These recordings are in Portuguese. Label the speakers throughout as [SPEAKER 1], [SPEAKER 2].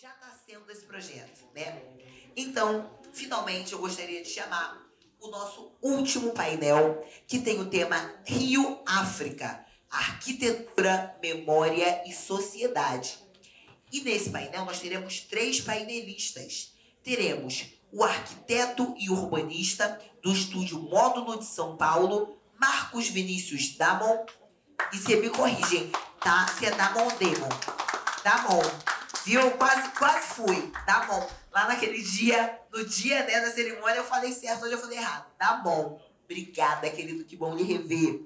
[SPEAKER 1] já está sendo esse projeto, né? Então, finalmente, eu gostaria de chamar o nosso último painel, que tem o tema Rio-África, Arquitetura, Memória e Sociedade. E nesse painel nós teremos 3 painelistas. Teremos o arquiteto e urbanista do Estúdio Módulo de São Paulo, Marcos Vinícius Damon. E você me corrigem, tá? Se é Damon ou Demon. Damon. Viu? Quase fui. Damon. Lá naquele dia, no dia, né, da cerimônia, eu falei certo, hoje eu falei errado. Damon. Obrigada, querido, que bom lhe rever.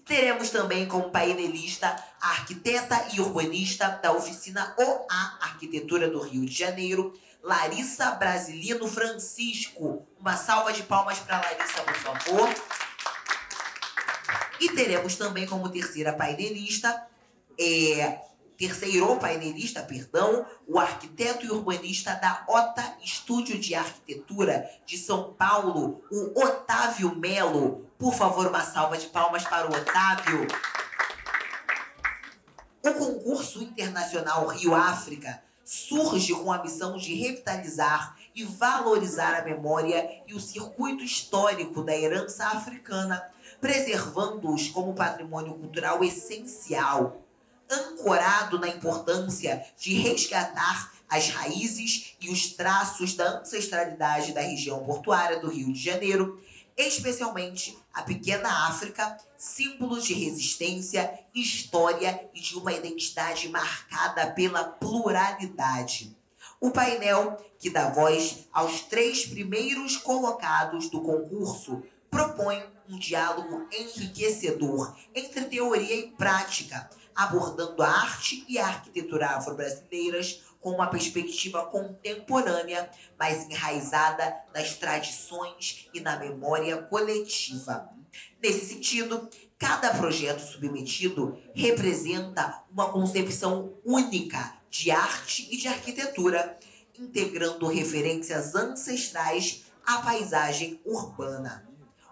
[SPEAKER 1] Teremos também como painelista a arquiteta e urbanista da oficina OA Arquitetura do Rio de Janeiro, Larissa Brasilino Francisco. Uma salva de palmas para Larissa, por favor. E teremos também como terceiro painelista, o arquiteto e urbanista da OTA Estúdio de Arquitetura de São Paulo, o Otávio Melo. Por favor, uma salva de palmas para o Otávio. O concurso internacional Rio-África surge com a missão de revitalizar e valorizar a memória e o circuito histórico da herança africana, preservando-os como patrimônio cultural essencial, ancorado na importância de resgatar as raízes e os traços da ancestralidade da região portuária do Rio de Janeiro, especialmente a pequena África, símbolo de resistência, história e de uma identidade marcada pela pluralidade. O painel, que dá voz aos 3 primeiros colocados do concurso, propõe um diálogo enriquecedor entre teoria e prática, abordando a arte e a arquitetura afro-brasileiras com uma perspectiva contemporânea, mas enraizada nas tradições e na memória coletiva. Nesse sentido, cada projeto submetido representa uma concepção única de arte e de arquitetura, integrando referências ancestrais à paisagem urbana.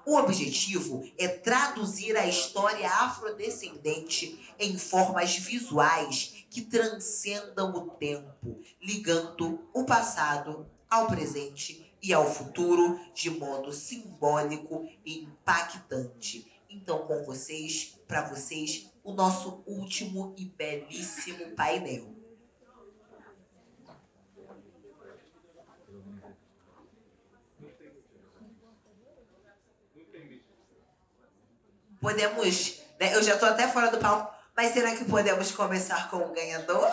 [SPEAKER 1] O objetivo é traduzir a história afrodescendente em formas visuais que transcendam o tempo, ligando o passado ao presente e ao futuro de modo simbólico e impactante. Então, com vocês, para vocês, o nosso último e belíssimo painel. Podemos, né? Eu já estou até fora do palco, mas será que podemos começar com o ganhador?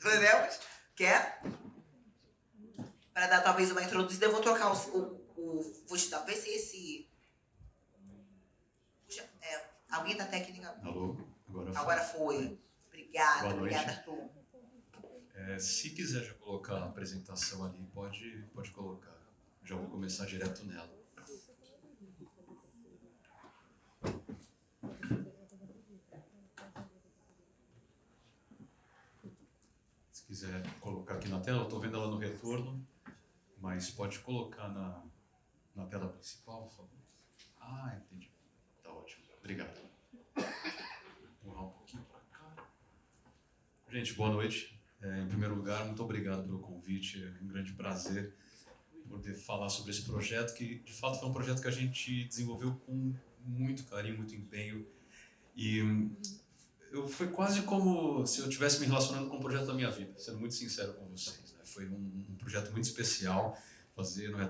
[SPEAKER 1] Podemos? Quer? Para dar talvez uma introduzida, eu vou trocar vou talvez esse... Alguém da técnica?
[SPEAKER 2] Alô?
[SPEAKER 1] Agora foi. Obrigada, Arthur.
[SPEAKER 2] Se quiser já colocar a apresentação ali, pode colocar. Já vou começar direto nela. Se quiser colocar aqui na tela, eu estou vendo ela no retorno, mas pode colocar na tela principal, por favor. Ah, entendi. Tá ótimo. Obrigado. Vou empurrar um pouquinho para cá. Gente, boa noite. Em primeiro lugar, muito obrigado pelo convite. É um grande prazer poder falar sobre esse projeto, que de fato foi um projeto que a gente desenvolveu com muito carinho, muito empenho. E foi quase como se eu estivesse me relacionando com um projeto da minha vida, sendo muito sincero com vocês, né? Foi um projeto muito especial.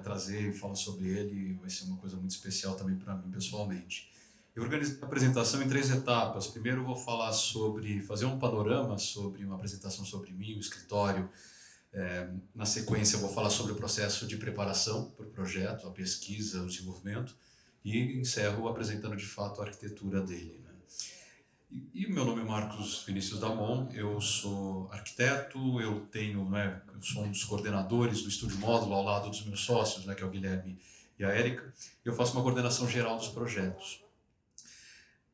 [SPEAKER 2] Trazer e falar sobre ele vai ser uma coisa muito especial também para mim pessoalmente. Eu organizei a apresentação em 3 etapas. Primeiro eu vou falar fazer um panorama sobre uma apresentação sobre mim, o escritório. Na sequência eu vou falar sobre o processo de preparação para o projeto, a pesquisa, o desenvolvimento, e encerro apresentando de fato a arquitetura dele, né? E meu nome é Marcos Vinícius Damon, eu sou arquiteto, eu sou um dos coordenadores do Estúdio Módulo ao lado dos meus sócios, né, que é o Guilherme e a Érica. Eu faço uma coordenação geral dos projetos.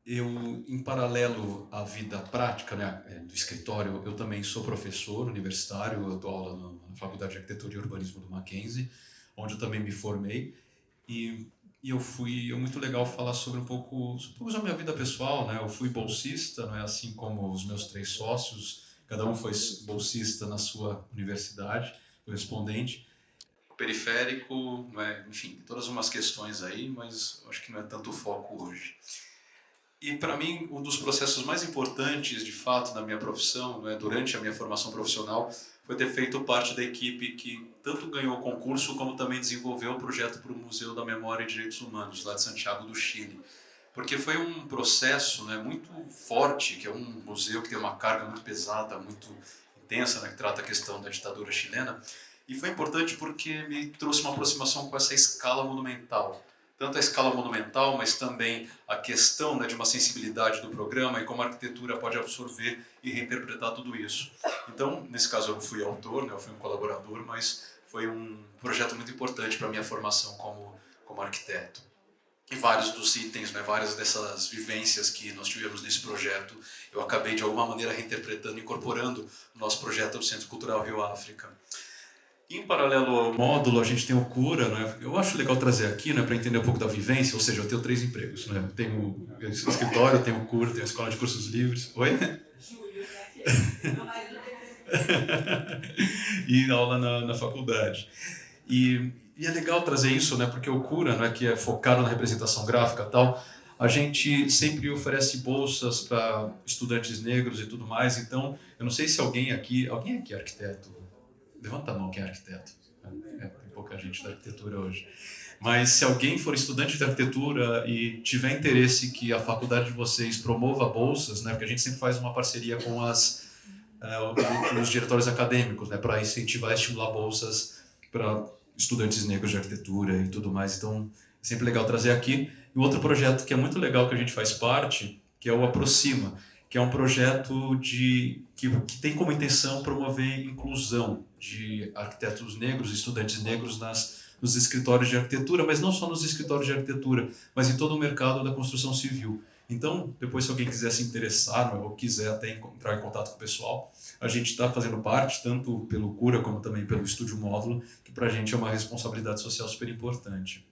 [SPEAKER 2] Em paralelo à vida prática, né, do escritório, eu também sou professor universitário, eu dou aula na Faculdade de Arquitetura e Urbanismo do Mackenzie, onde eu também me formei. E é muito legal falar sobre um pouco da minha vida pessoal, né? Eu fui bolsista, né? Assim como os meus 3 sócios, cada um foi bolsista na sua universidade, correspondente. Periférico, não é, enfim, todas umas questões aí, mas acho que não é tanto o foco hoje. E para mim, um dos processos mais importantes, de fato, na minha profissão, né, durante a minha formação profissional, foi ter feito parte da equipe que tanto ganhou o concurso, como também desenvolveu o projeto para o Museu da Memória e Direitos Humanos, lá de Santiago do Chile. Porque foi um processo, né, muito forte, que é um museu que tem uma carga muito pesada, muito intensa, né, que trata a questão da ditadura chilena. E foi importante porque me trouxe uma aproximação com essa escala monumental. Tanto a escala monumental, mas também a questão, né, de uma sensibilidade do programa e como a arquitetura pode absorver e reinterpretar tudo isso. Então, nesse caso eu fui autor, né, eu fui um colaborador, mas foi um projeto muito importante para a minha formação como arquiteto. E vários dos itens, né, várias dessas vivências que nós tivemos nesse projeto, eu acabei de alguma maneira reinterpretando, incorporando no nosso projeto do Centro Cultural Rio África. Em paralelo ao módulo, a gente tem o Cura, né? Eu acho legal trazer aqui, né, para entender um pouco da vivência, ou seja, eu tenho 3 empregos, né? Eu tenho o escritório, eu tenho o Cura, tenho a escola de cursos livres. Oi? E aula na faculdade. E é legal trazer isso, né, porque o Cura, né, que é focado na representação gráfica e tal, a gente sempre oferece bolsas para estudantes negros e tudo mais, então eu não sei se alguém aqui é arquiteto? Levanta a mão quem é arquiteto. Tem pouca gente da arquitetura hoje. Mas se alguém for estudante de arquitetura e tiver interesse que a faculdade de vocês promova bolsas, né, porque a gente sempre faz uma parceria com os diretórios acadêmicos, né, para incentivar e estimular bolsas para estudantes negros de arquitetura e tudo mais. Então, é sempre legal trazer aqui. E um outro projeto que é muito legal que a gente faz parte, que é o Aproxima, que é um projeto que tem como intenção promover inclusão de arquitetos negros, estudantes negros nos escritórios de arquitetura, mas não só nos escritórios de arquitetura, mas em todo o mercado da construção civil. Então, depois, se alguém quiser se interessar, ou quiser até entrar em contato com o pessoal, a gente está fazendo parte, tanto pelo Cura como também pelo Estúdio Módulo, que para a gente é uma responsabilidade social super importante.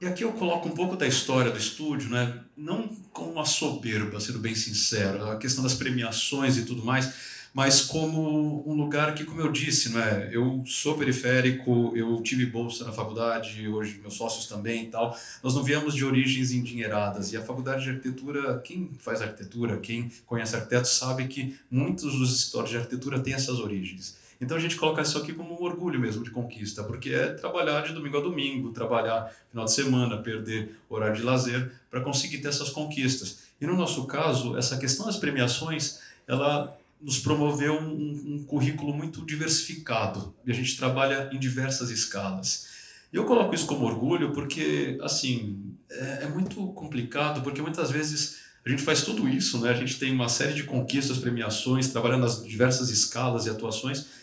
[SPEAKER 2] E aqui eu coloco um pouco da história do estúdio, né? Não com uma soberba, sendo bem sincero, a questão das premiações e tudo mais, mas como um lugar que, como eu disse, né? Eu sou periférico, eu tive bolsa na faculdade, hoje meus sócios também e tal. Nós não viemos de origens endinheiradas, e a faculdade de arquitetura, quem faz arquitetura, quem conhece arquitetos, sabe que muitos dos escritórios de arquitetura têm essas origens. Então a gente coloca isso aqui como um orgulho mesmo de conquista, porque é trabalhar de domingo a domingo, trabalhar final de semana, perder horário de lazer para conseguir ter essas conquistas. E no nosso caso, essa questão das premiações, ela nos promoveu um currículo muito diversificado, e a gente trabalha em diversas escalas. E eu coloco isso como orgulho porque, assim, é muito complicado, porque muitas vezes a gente faz tudo isso, né? A gente tem uma série de conquistas, premiações, trabalhando nas diversas escalas e atuações,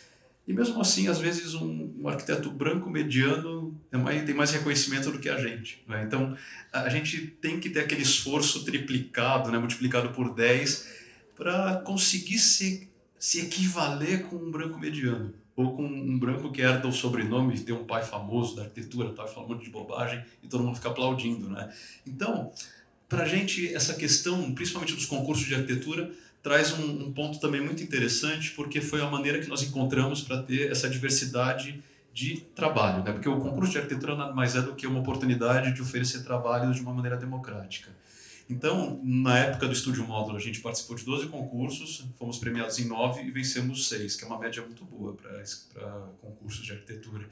[SPEAKER 2] e mesmo assim, às vezes, um arquiteto branco mediano tem mais reconhecimento do que a gente, né? Então, a gente tem que ter aquele esforço triplicado, né, multiplicado por 10, para conseguir se equivaler com um branco mediano, ou com um branco que herda o sobrenome, tem um pai famoso da arquitetura, tá, fala um monte de bobagem e todo mundo fica aplaudindo, né? Então, para a gente, essa questão, principalmente dos concursos de arquitetura, traz um ponto também muito interessante, porque foi a maneira que nós encontramos para ter essa diversidade de trabalho, né? Porque o concurso de arquitetura nada mais é do que uma oportunidade de oferecer trabalho de uma maneira democrática. Então, na época do Estúdio Módulo, a gente participou de 12 concursos, fomos premiados em 9 e vencemos 6, que é uma média muito boa para concursos de arquitetura.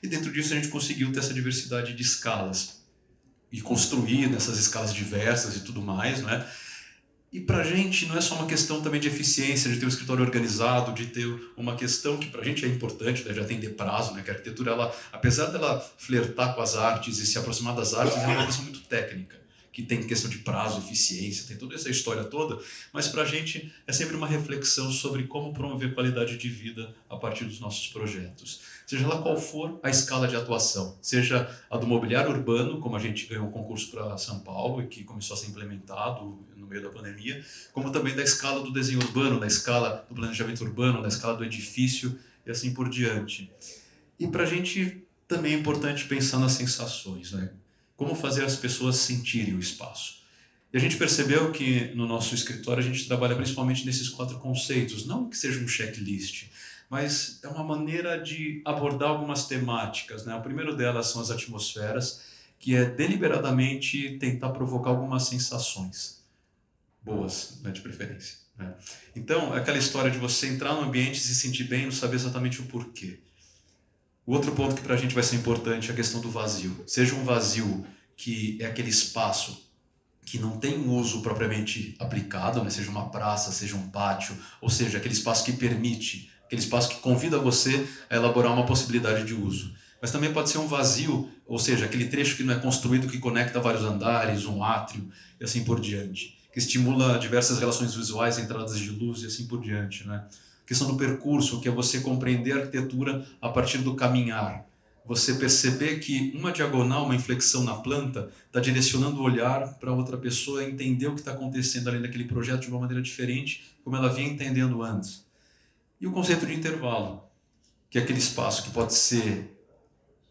[SPEAKER 2] E dentro disso a gente conseguiu ter essa diversidade de escalas e construir nessas escalas diversas e tudo mais, né? E para a gente não é só uma questão também de eficiência, de ter um escritório organizado, de ter uma questão que para a gente é importante, né, de atender prazo, né, que a arquitetura, ela, apesar dela flertar com as artes e se aproximar das artes, é uma questão muito técnica, que tem questão de prazo, eficiência, tem toda essa história toda, mas para a gente é sempre uma reflexão sobre como promover qualidade de vida a partir dos nossos projetos. Seja lá qual for a escala de atuação, seja a do mobiliário urbano, como a gente ganhou um concurso para São Paulo e que começou a ser implementado no meio da pandemia, como também da escala do desenho urbano, da escala do planejamento urbano, da escala do edifício e assim por diante. E para a gente também é importante pensar nas sensações, né? Como fazer as pessoas sentirem o espaço. E a gente percebeu que no nosso escritório a gente trabalha principalmente nesses 4 conceitos, não que seja um checklist, mas é uma maneira de abordar algumas temáticas, né? O primeiro delas são as atmosferas, que é deliberadamente tentar provocar algumas sensações boas, né, de preferência, né? Então, é aquela história de você entrar no ambiente e se sentir bem e não saber exatamente o porquê. O outro ponto que para a gente vai ser importante é a questão do vazio. Seja um vazio que é aquele espaço que não tem um uso propriamente aplicado, né? Seja uma praça, seja um pátio, ou seja, aquele espaço que permite, aquele espaço que convida você a elaborar uma possibilidade de uso. Mas também pode ser um vazio, ou seja, aquele trecho que não é construído, que conecta vários andares, um átrio e assim por diante, que estimula diversas relações visuais, entradas de luz e assim por diante, né? A questão do percurso, que é você compreender a arquitetura a partir do caminhar. Você perceber que uma diagonal, uma inflexão na planta, está direcionando o olhar para outra pessoa entender o que está acontecendo ali naquele projeto de uma maneira diferente, como ela vinha entendendo antes. E o conceito de intervalo, que é aquele espaço que pode ser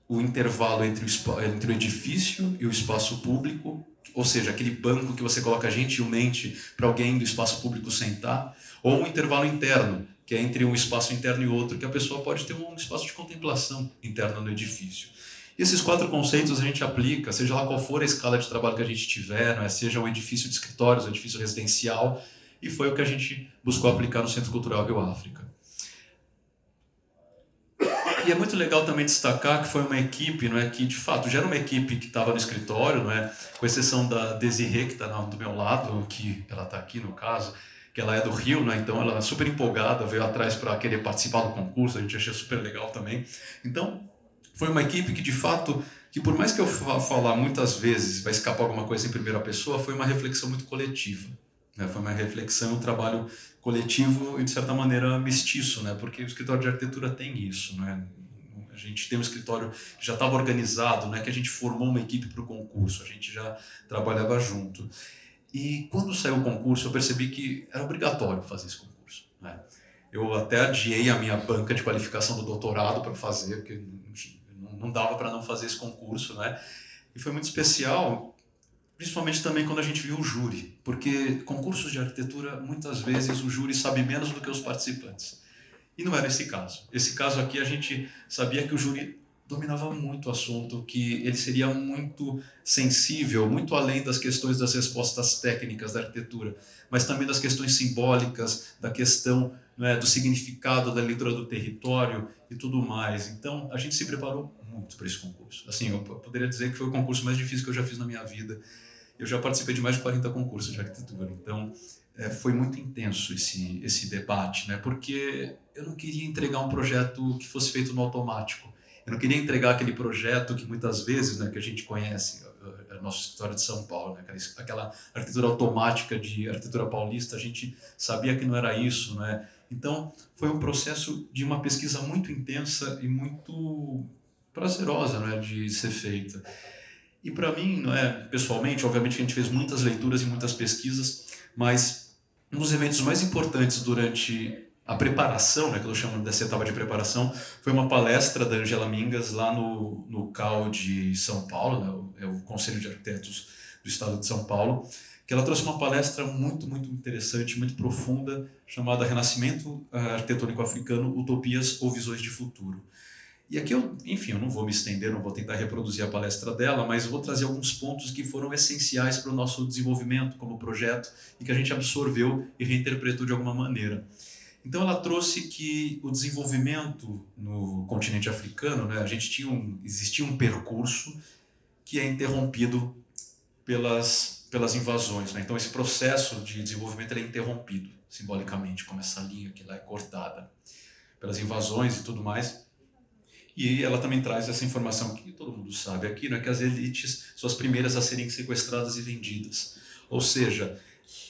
[SPEAKER 2] o intervalo entre o edifício e o espaço público, ou seja, aquele banco que você coloca gentilmente para alguém do espaço público sentar, ou um intervalo interno, que é entre um espaço interno e outro, que a pessoa pode ter um espaço de contemplação interna no edifício. E esses 4 conceitos a gente aplica, seja lá qual for a escala de trabalho que a gente tiver, né? Seja um edifício de escritórios, um edifício residencial, e foi o que a gente buscou aplicar no Centro Cultural Rio África. E é muito legal também destacar que foi uma equipe, não é, que de fato já era uma equipe que estava no escritório, não é, com exceção da Desirê, que está do meu lado, que ela está aqui no caso, que ela é do Rio, né, então ela é super empolgada, veio atrás para querer participar do concurso, a gente achou super legal também. Então, foi uma equipe que de fato, que por mais que eu falar muitas vezes, vai escapar alguma coisa em primeira pessoa, foi uma reflexão muito coletiva, né, foi uma reflexão, um trabalho coletivo e de certa maneira mestiço, né? Porque o escritório de arquitetura tem isso, né? A gente tem um escritório que já estava organizado, né? Que a gente formou uma equipe para o concurso, a gente já trabalhava junto. E quando saiu o concurso, eu percebi que era obrigatório fazer esse concurso, né? Eu até adiei a minha banca de qualificação do doutorado para fazer, porque não dava para não fazer esse concurso, né? E foi muito especial, principalmente também quando a gente viu o júri, porque concursos de arquitetura, muitas vezes o júri sabe menos do que os participantes. E não era esse caso. Esse caso aqui a gente sabia que o júri dominava muito o assunto, que ele seria muito sensível, muito além das questões das respostas técnicas da arquitetura, mas também das questões simbólicas, da questão, né, do significado da leitura do território e tudo mais. Então, a gente se preparou muito para esse concurso. Assim, eu poderia dizer que foi o concurso mais difícil que eu já fiz na minha vida. Eu já participei de mais de 40 concursos de arquitetura, então foi muito intenso esse debate, né? Porque eu não queria entregar um projeto que fosse feito no automático. Eu não queria entregar aquele projeto que muitas vezes, né, que a gente conhece, nosso escritório de São Paulo, né, aquela arquitetura automática de arquitetura paulista, a gente sabia que não era isso, né? Então, foi um processo de uma pesquisa muito intensa e muito prazerosa, né, de ser feita. E para mim, não é, pessoalmente, obviamente a gente fez muitas leituras e muitas pesquisas, mas um dos eventos mais importantes durante a preparação, né, que eu chamo dessa etapa de preparação, foi uma palestra da Angela Mingas lá no CAU de São Paulo, né, o Conselho de Arquitetos do Estado de São Paulo, que ela trouxe uma palestra muito, muito interessante, muito profunda, chamada Renascimento Arquitetônico Africano, Utopias ou Visões de Futuro. E aqui eu não vou me estender, não vou tentar reproduzir a palestra dela, mas vou trazer alguns pontos que foram essenciais para o nosso desenvolvimento como projeto e que a gente absorveu e reinterpretou de alguma maneira. Então ela trouxe que o desenvolvimento no continente africano, né, existia um percurso que é interrompido pelas invasões, né? Então esse processo de desenvolvimento é interrompido simbolicamente, como essa linha que lá é cortada pelas invasões e tudo mais. E ela também traz essa informação que todo mundo sabe aqui, né, que as elites são as primeiras a serem sequestradas e vendidas. Ou seja,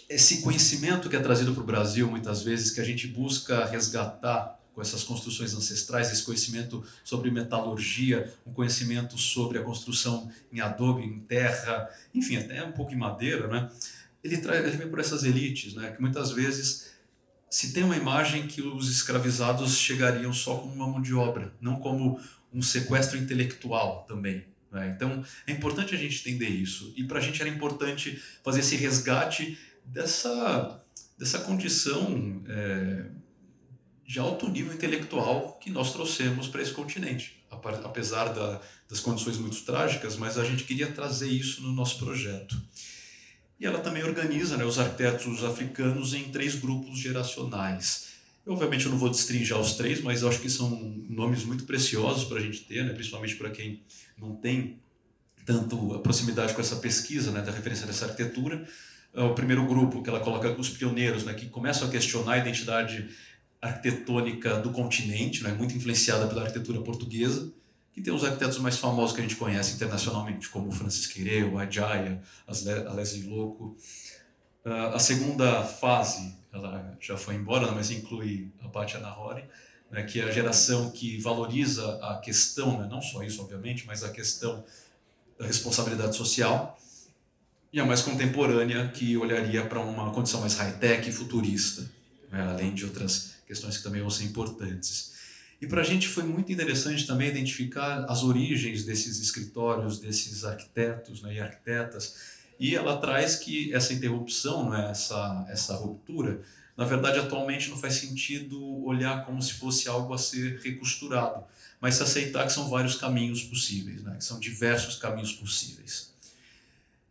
[SPEAKER 2] esse conhecimento que é trazido para o Brasil, muitas vezes, que a gente busca resgatar com essas construções ancestrais, esse conhecimento sobre metalurgia, um conhecimento sobre a construção em adobe, em terra, enfim, até um pouco em madeira, né? Ele vem por essas elites, né, que muitas vezes se tem uma imagem que os escravizados chegariam só como uma mão de obra, não como um sequestro intelectual também, né? Então, é importante a gente entender isso. E para a gente era importante fazer esse resgate dessa condição de alto nível intelectual que nós trouxemos para esse continente. Apesar das condições muito trágicas, mas a gente queria trazer isso no nosso projeto. E ela também organiza, né, os arquitetos africanos em 3 grupos geracionais. Obviamente eu não vou destrinchar os 3, mas eu acho que são nomes muito preciosos para a gente ter, né, principalmente para quem não tem tanto a proximidade com essa pesquisa, né, da referência dessa arquitetura. O primeiro grupo, que ela coloca os pioneiros, né, que começam a questionar a identidade arquitetônica do continente, né, muito influenciada pela arquitetura portuguesa, que tem os arquitetos mais famosos que a gente conhece internacionalmente, como o Francis Quiré, o Adjaye, a Leslie Loco. A segunda fase, ela já foi embora, mas inclui a Batia Nahori, né, que é a geração que valoriza a questão, né, não só isso, obviamente, mas a questão da responsabilidade social, e a mais contemporânea, que olharia para uma condição mais high-tech e futurista, né, além de outras questões que também vão ser importantes. E para a gente foi muito interessante também identificar as origens desses escritórios, desses arquitetos, né, e arquitetas, e ela traz que essa interrupção, né, essa ruptura, na verdade, atualmente não faz sentido olhar como se fosse algo a ser recosturado, mas se aceitar que são vários caminhos possíveis, né, que são diversos caminhos possíveis.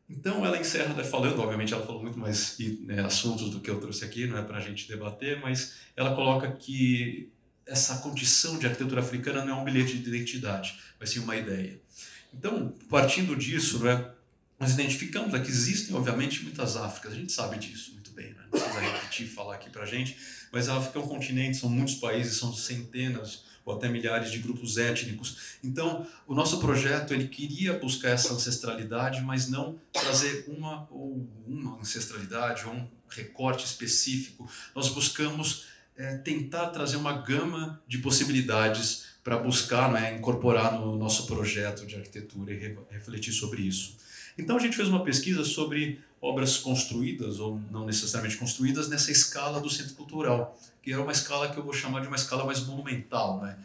[SPEAKER 2] Então ela encerra, né, falando, obviamente ela falou muito mais assuntos do que eu trouxe aqui, não é para a gente debater, mas ela coloca que essa condição de arquitetura africana não é um bilhete de identidade, mas sim uma ideia. Então, partindo disso, né, nós identificamos que existem, obviamente, muitas Áfricas, a gente sabe disso muito bem, né? Não precisa repetir, falar aqui para a gente, mas a África é um continente, são muitos países, são centenas ou até milhares de grupos étnicos. Então, o nosso projeto ele queria buscar essa ancestralidade, mas não trazer uma ancestralidade ou um recorte específico. Nós buscamos tentar trazer uma gama de possibilidades para buscar, né, incorporar no nosso projeto de arquitetura e refletir sobre isso. Então a gente fez uma pesquisa sobre obras construídas ou não necessariamente construídas nessa escala do centro cultural, que é uma escala que eu vou chamar de uma escala mais monumental, né?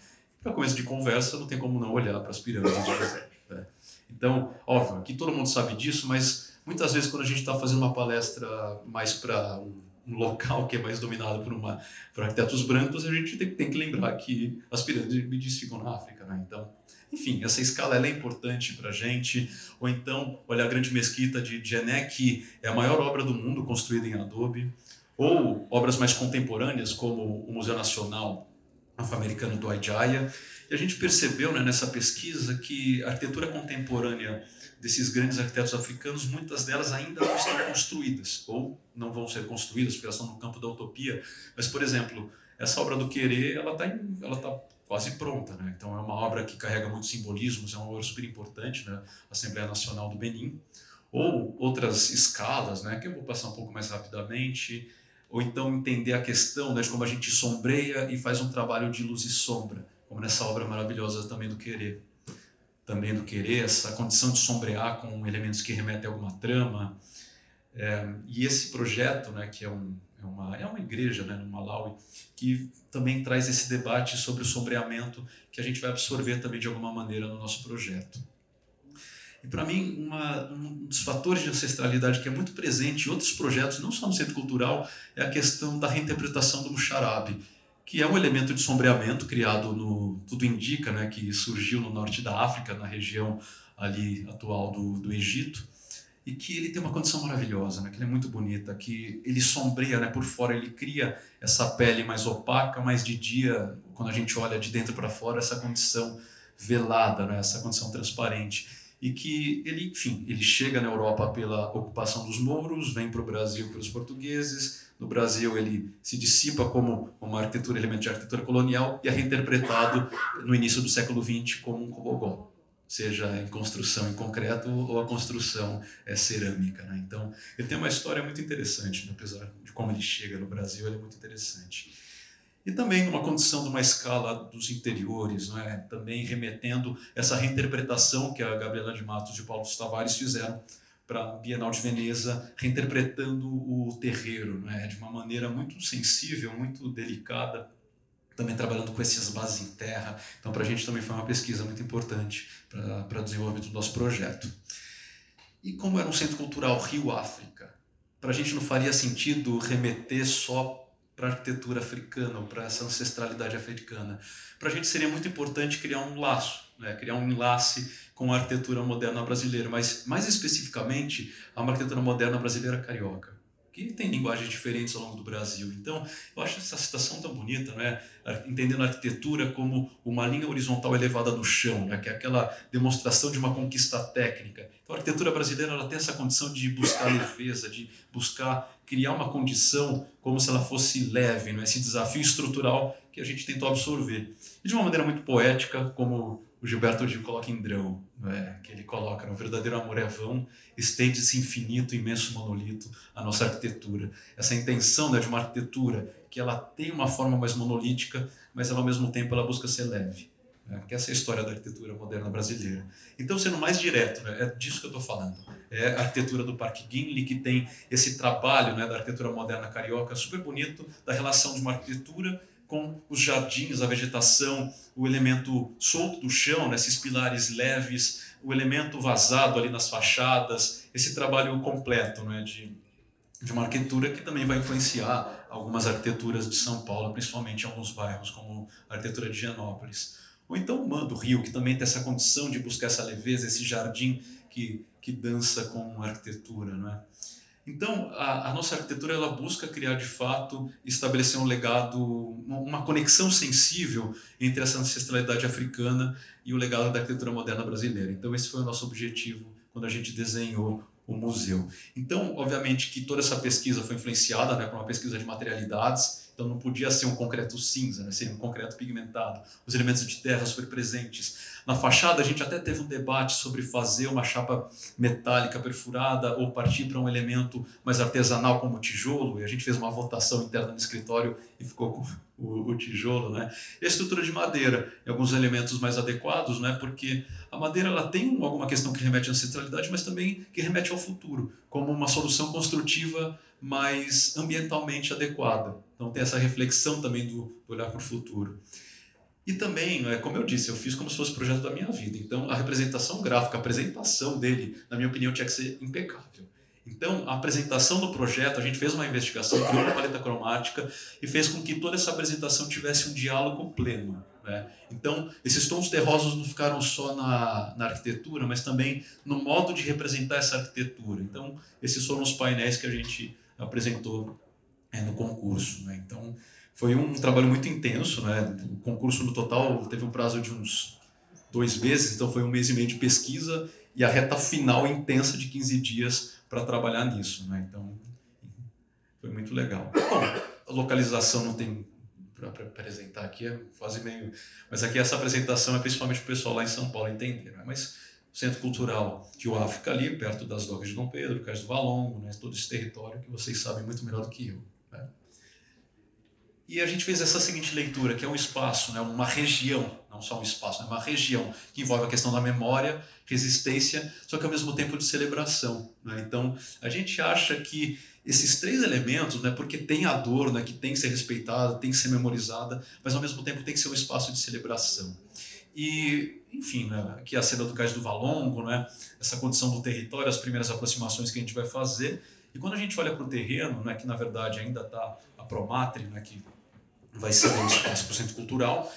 [SPEAKER 2] Para começo de conversa, não tem como não olhar para as pirâmides de Gizé, né? Então, óbvio, aqui todo mundo sabe disso, mas muitas vezes quando a gente está fazendo uma palestra mais para um local que é mais dominado por arquitetos brancos, a gente tem que lembrar que as pirâmides ficam na África, né? Então, enfim, essa escala ela é importante para a gente. Ou então, olha a Grande Mesquita de Djenné, que é a maior obra do mundo construída em adobe. Ou obras mais contemporâneas, como o Museu Nacional Afro-Americano do Adjaye. E a gente percebeu, né, nessa pesquisa que a arquitetura contemporânea desses grandes arquitetos africanos, muitas delas ainda não estão construídas, ou não vão ser construídas, porque elas estão no campo da utopia. Mas, por exemplo, essa obra do Querê, ela está quase pronta, né? Então é uma obra que carrega muitos simbolismos, é uma obra super importante, né? Assembleia Nacional do Benin. Ou outras escalas, né, que eu vou passar um pouco mais rapidamente, ou então entender a questão, né, de como a gente sombreia e faz um trabalho de luz e sombra, como nessa obra maravilhosa também do Querê. Também do Querê, essa condição de sombrear com elementos que remetem a alguma trama. E esse projeto, né, que é uma igreja, né, no Malawi, que também traz esse debate sobre o sombreamento que a gente vai absorver também de alguma maneira no nosso projeto. E para mim, um dos fatores de ancestralidade que é muito presente em outros projetos, não só no Centro Cultural, é a questão da reinterpretação do Muxarabe, que é um elemento de sombreamento criado tudo indica, né, que surgiu no norte da África, na região ali atual do Egito, e que ele tem uma condição maravilhosa, né, que ele é muito bonita, que ele sombreia, né, por fora, ele cria essa pele mais opaca, mas de dia, quando a gente olha de dentro para fora, essa condição velada, né, essa condição transparente. E que ele, enfim, ele chega na Europa pela ocupação dos mouros, vem para o Brasil pelos portugueses. No Brasil ele se dissipa como uma arquitetura, elemento de arquitetura colonial, e é reinterpretado no início do século XX como um cobogó, seja em construção em concreto ou a construção cerâmica, né? Então ele tem uma história muito interessante, né? Apesar de como ele chega no Brasil, ele é muito interessante. E também numa condição de uma escala dos interiores, não é? Também remetendo essa reinterpretação que a Gabriela de Matos e o Paulo Tavares fizeram para a Bienal de Veneza, reinterpretando o terreiro, não é? De uma maneira muito sensível, muito delicada, também trabalhando com essas bases em terra. Então, para a gente também foi uma pesquisa muito importante para o desenvolvimento do nosso projeto. E como era um centro cultural Rio-África, para a gente não faria sentido remeter só para a arquitetura africana ou para essa ancestralidade africana. Para a gente seria muito importante criar um laço, né? Criar um enlace com a arquitetura moderna brasileira, mas mais especificamente a uma arquitetura moderna brasileira carioca, que tem linguagens diferentes ao longo do Brasil. Então, eu acho essa citação tão bonita, né? Entendendo a arquitetura como uma linha horizontal elevada do chão, né? Que é aquela demonstração de uma conquista técnica. Então, a arquitetura brasileira ela tem essa condição de buscar leveza, de buscar criar uma condição como se ela fosse leve, né? Esse desafio estrutural que a gente tentou absorver. E de uma maneira muito poética, como o Gilberto Gil coloca em Drão, né? Que ele coloca, o verdadeiro amor é vão, estende-se infinito, imenso monolito, a nossa arquitetura. Essa intenção, né, de uma arquitetura que ela tem uma forma mais monolítica, mas ela, ao mesmo tempo ela busca ser leve. Né? Que essa é a história da arquitetura moderna brasileira. Então, sendo mais direto, né, é disso que eu estou falando. É a arquitetura do Parque Guinle, que tem esse trabalho, né, da arquitetura moderna carioca super bonito, da relação de uma arquitetura com os jardins, a vegetação, o elemento solto do chão, né, esses pilares leves, o elemento vazado ali nas fachadas, esse trabalho completo, né, de uma arquitetura que também vai influenciar algumas arquiteturas de São Paulo, principalmente em alguns bairros, como a arquitetura de Higienópolis. Ou então o Man do Rio, que também tem essa condição de buscar essa leveza, esse jardim que dança com a arquitetura, não é? Então, a nossa arquitetura ela busca criar, de fato, estabelecer um legado, uma conexão sensível entre essa ancestralidade africana e o legado da arquitetura moderna brasileira. Então, esse foi o nosso objetivo quando a gente desenhou o museu. Então, obviamente que toda essa pesquisa foi influenciada, né, por uma pesquisa de materialidades. Então, não podia ser um concreto cinza, né, seria um concreto pigmentado. Os elementos de terra super presentes. Na fachada, a gente até teve um debate sobre fazer uma chapa metálica perfurada ou partir para um elemento mais artesanal como o tijolo, e a gente fez uma votação interna no escritório e ficou com o tijolo, né? E a estrutura de madeira, e alguns elementos mais adequados, né? Porque a madeira ela tem alguma questão que remete à ancestralidade, mas também que remete ao futuro, como uma solução construtiva mais ambientalmente adequada. Então tem essa reflexão também do olhar para o futuro. E também, como eu disse, eu fiz como se fosse o projeto da minha vida. Então, a representação gráfica, a apresentação dele, na minha opinião, tinha que ser impecável. Então, a apresentação do projeto, a gente fez uma investigação, criou uma paleta cromática e fez com que toda essa apresentação tivesse um diálogo pleno, né? Então, esses tons terrosos não ficaram só na arquitetura, mas também no modo de representar essa arquitetura. Então, esses foram os painéis que a gente apresentou no concurso, né? Então, foi um trabalho muito intenso, né? O concurso no total teve um prazo de uns 2 meses, então foi 1 mês e meio de pesquisa e a reta final intensa de 15 dias para trabalhar nisso, né? Então, foi muito legal. Bom, a localização não tem para apresentar aqui, é quase meio... Mas aqui essa apresentação é principalmente para o pessoal lá em São Paulo entender, né? Mas o Centro Cultural Rio-África ali, perto das Docas de Dom Pedro, Cais do Valongo, né? Todo esse território que vocês sabem muito melhor do que eu, né? E a gente fez essa seguinte leitura, que é um espaço, né, uma região, não só um espaço, é uma região que envolve a questão da memória, resistência, só que ao mesmo tempo de celebração, né? Então, a gente acha que esses 3 elementos, né, porque tem a dor, né, que tem que ser respeitada, tem que ser memorizada, mas ao mesmo tempo tem que ser um espaço de celebração. E, enfim, né, aqui a cena do Cais do Valongo, né, essa condição do território, as primeiras aproximações que a gente vai fazer. E quando a gente olha para o terreno, né, que na verdade ainda está a Promatre, né, que vai ser um espaço para o centro cultural,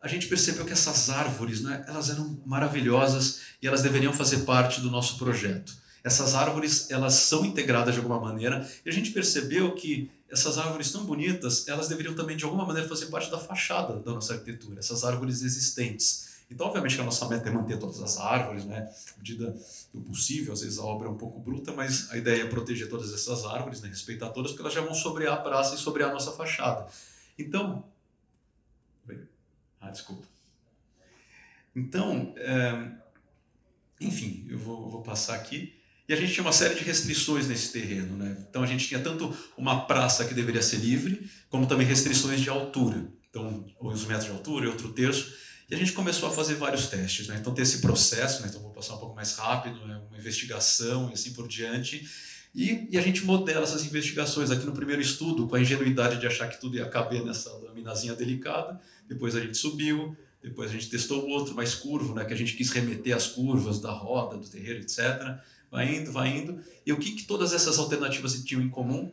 [SPEAKER 2] a gente percebeu que essas árvores, né, elas eram maravilhosas e elas deveriam fazer parte do nosso projeto. Essas árvores, elas são integradas de alguma maneira e a gente percebeu que essas árvores tão bonitas, elas deveriam também de alguma maneira fazer parte da fachada da nossa arquitetura, essas árvores existentes. Então, obviamente que a nossa meta é manter todas as árvores, né, à medida do possível, às vezes a obra é um pouco bruta, mas a ideia é proteger todas essas árvores, né, respeitar todas, porque elas já vão sobrear a praça e sobrear a nossa fachada. Então, desculpa. Então, enfim, eu vou passar aqui. E a gente tinha uma série de restrições nesse terreno, né? Então a gente tinha tanto uma praça que deveria ser livre, como também restrições de altura. Então, 11 metros de altura e outro terço. E a gente começou a fazer vários testes, né? Então tem esse processo, né? Então vou passar um pouco mais rápido, né? Uma investigação e assim por diante. E a gente modela essas investigações aqui no primeiro estudo, com a ingenuidade de achar que tudo ia caber nessa laminazinha delicada. Depois a gente subiu, depois a gente testou o outro mais curvo, né, que a gente quis remeter as curvas da roda, do terreiro, etc. Vai indo, vai indo. E o que todas essas alternativas tinham em comum?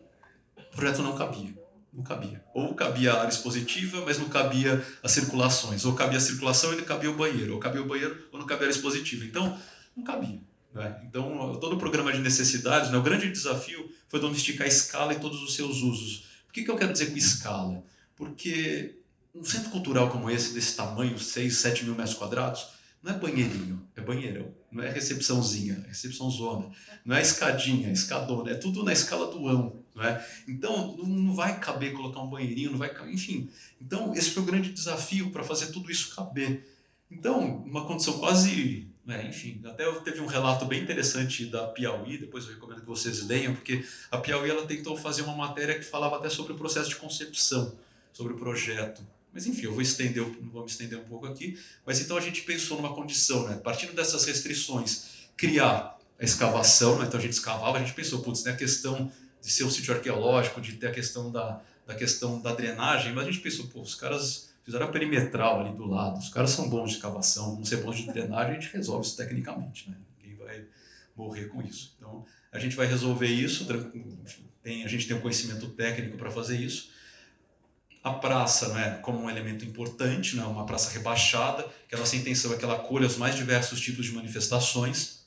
[SPEAKER 2] O projeto não cabia. Não cabia. Ou cabia a área expositiva, mas não cabia as circulações. Ou cabia a circulação e não cabia o banheiro. Ou cabia o banheiro ou não cabia a área expositiva. Então, não cabia. Né? Então, todo o programa de necessidades, né, o grande desafio foi domesticar a escala e todos os seus usos. Por que eu quero dizer com escala? Porque um centro cultural como esse, desse tamanho, 6, 7 mil metros quadrados, não é banheirinho, é banheirão. Não é recepçãozinha, é recepçãozona. Não é escadinha, é escadona. É tudo na escala do ão. Não é? Então, não vai caber colocar um banheirinho, não vai caber, enfim. Então, esse foi o grande desafio para fazer tudo isso caber. Então, uma condição quase... enfim, até teve um relato bem interessante da Piauí, depois eu recomendo que vocês leiam, porque a Piauí ela tentou fazer uma matéria que falava até sobre o processo de concepção, sobre o projeto. Mas enfim, eu vou me estender um pouco aqui. Mas então a gente pensou numa condição, né? Partindo dessas restrições, criar a escavação, né? Então a gente escavava, a gente pensou, putz, né, a questão de ser um sítio arqueológico, de ter a questão da questão da drenagem, mas a gente pensou, pô, os caras fizeram a perimetral ali do lado, os caras são bons de escavação, vão ser bons de drenagem, a gente resolve isso tecnicamente, né? Ninguém vai morrer com isso. Então, a gente vai resolver isso, a gente tem um conhecimento técnico para fazer isso. A praça, né, como um elemento importante, né, uma praça rebaixada, que a nossa intenção é que ela acolha os mais diversos tipos de manifestações.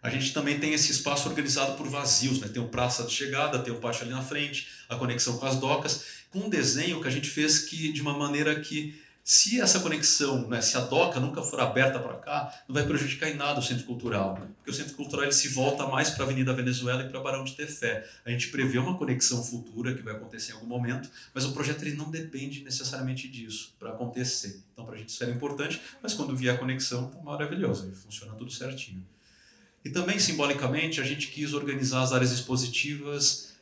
[SPEAKER 2] A gente também tem esse espaço organizado por vazios, né? Tem o praça de chegada, tem o pátio ali na frente, a conexão com as docas, com um desenho que a gente fez de uma maneira que, se essa conexão, né, se a doca nunca for aberta para cá, não vai prejudicar em nada o centro cultural, né? Porque o centro cultural ele se volta mais para a Avenida Venezuela e para Barão de Tefé. A gente prevê uma conexão futura que vai acontecer em algum momento, mas o projeto ele não depende necessariamente disso para acontecer. Então, para a gente isso era importante, mas quando vier a conexão, tá maravilhoso, funciona tudo certinho. E também, simbolicamente, a gente quis organizar as áreas expositivas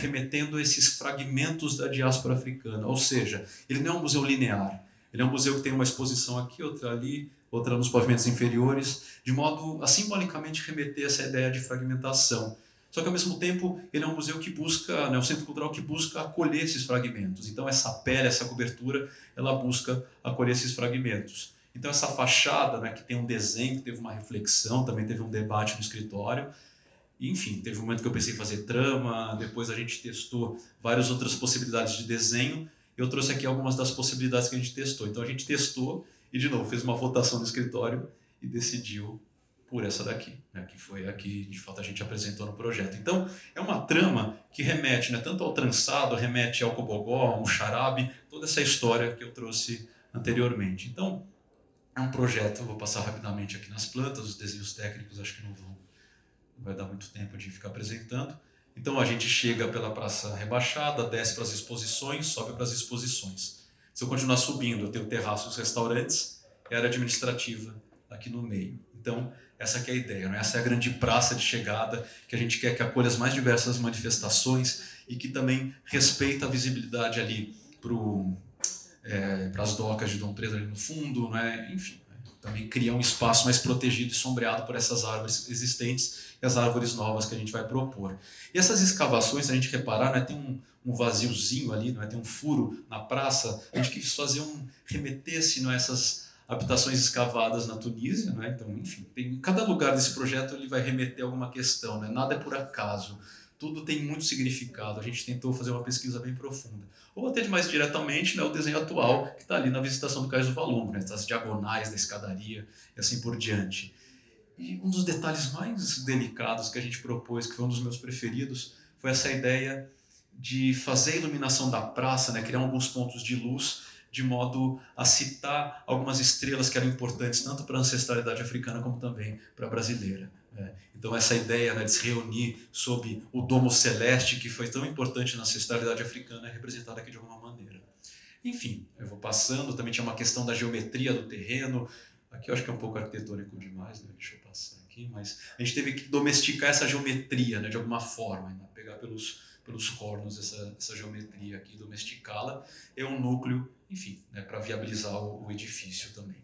[SPEAKER 2] remetendo a esses fragmentos da diáspora africana. Ou seja, ele não é um museu linear. Ele é um museu que tem uma exposição aqui, outra ali, outra nos pavimentos inferiores, de modo a simbolicamente remeter essa ideia de fragmentação. Só que, ao mesmo tempo, ele é um museu que busca, né, um centro cultural que busca acolher esses fragmentos. Então, essa pele, essa cobertura, ela busca acolher esses fragmentos. Então, essa fachada, né, que tem um desenho, que teve uma reflexão, também teve um debate no escritório. E, enfim, teve um momento que eu pensei em fazer trama, depois a gente testou várias outras possibilidades de desenho. Eu trouxe aqui algumas das possibilidades que a gente testou. Então, a gente testou e, de novo, fez uma votação no escritório e decidiu por essa daqui, né, que foi a que, de fato, a gente apresentou no projeto. Então, é uma trama que remete, né, tanto ao trançado, remete ao cobogó, ao charabe, toda essa história que eu trouxe anteriormente. Então, é um projeto, vou passar rapidamente aqui nas plantas, os desenhos técnicos acho que não vai dar muito tempo de ficar apresentando. Então a gente chega pela praça rebaixada, desce para as exposições, sobe para as exposições. Se eu continuar subindo, eu tenho o terraço dos restaurantes e a área administrativa aqui no meio. Então essa aqui é a ideia, né? Essa é a grande praça de chegada que a gente quer que acolha as mais diversas manifestações e que também respeita a visibilidade ali para as docas de Dom Pedro ali no fundo, né? Enfim, né? Também cria um espaço mais protegido e sombreado por essas árvores existentes e as árvores novas que a gente vai propor. E essas escavações, se a gente reparar, né, tem um vaziozinho ali, né, tem um furo na praça, a gente quis fazer remeter-se a essas habitações escavadas na Tunísia, né? Então, enfim, cada lugar desse projeto ele vai remeter a alguma questão, né? Nada é por acaso. Tudo tem muito significado. A gente tentou fazer uma pesquisa bem profunda. Ou até mais diretamente, né, o desenho atual que está ali na visitação do Cais do Valongo, né, as diagonais da escadaria e assim por diante. E um dos detalhes mais delicados que a gente propôs, que foi um dos meus preferidos, foi essa ideia de fazer a iluminação da praça, né, criar alguns pontos de luz, de modo a citar algumas estrelas que eram importantes tanto para a ancestralidade africana como também para a brasileira. Então essa ideia, né, de se reunir sob o domo celeste que foi tão importante na ancestralidade africana é representada aqui de alguma maneira. Enfim, eu vou passando, também tinha uma questão da geometria do terreno, aqui eu acho que é um pouco arquitetônico demais, né? Deixa eu passar aqui, mas a gente teve que domesticar essa geometria, né, de alguma forma, né? Pegar pelos cornos essa geometria aqui, domesticá-la, é um núcleo, enfim, né, para viabilizar o edifício também.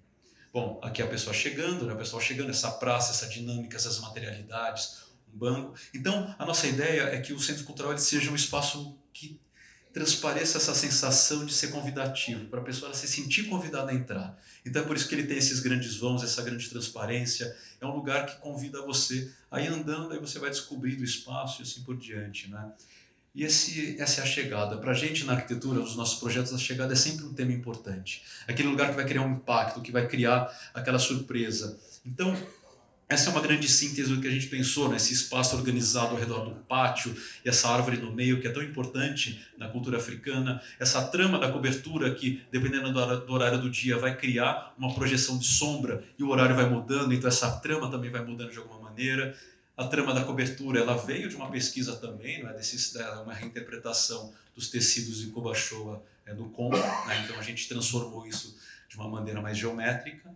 [SPEAKER 2] Bom, aqui a pessoa chegando, né, o pessoal chegando, essa praça, essa dinâmica, essas materialidades, um banco. Então, a nossa ideia é que o Centro Cultural ele seja um espaço que transpareça essa sensação de ser convidativo, para a pessoa se sentir convidada a entrar. Então é por isso que ele tem esses grandes vãos, essa grande transparência. É um lugar que convida você a ir andando, aí você vai descobrindo o espaço e assim por diante, né? E essa é a chegada. Para a gente, na arquitetura, nos nossos projetos, a chegada é sempre um tema importante. Aquele lugar que vai criar um impacto, que vai criar aquela surpresa. Então, essa é uma grande síntese do que a gente pensou, né? Esse espaço organizado ao redor do pátio e essa árvore no meio, que é tão importante na cultura africana. Essa trama da cobertura que, dependendo do horário do dia, vai criar uma projeção de sombra e o horário vai mudando, então essa trama também vai mudando de alguma maneira. A trama da cobertura, ela veio de uma pesquisa também, não é? Uma reinterpretação dos tecidos de Kobachoa do Congo, né? Então a gente transformou isso de uma maneira mais geométrica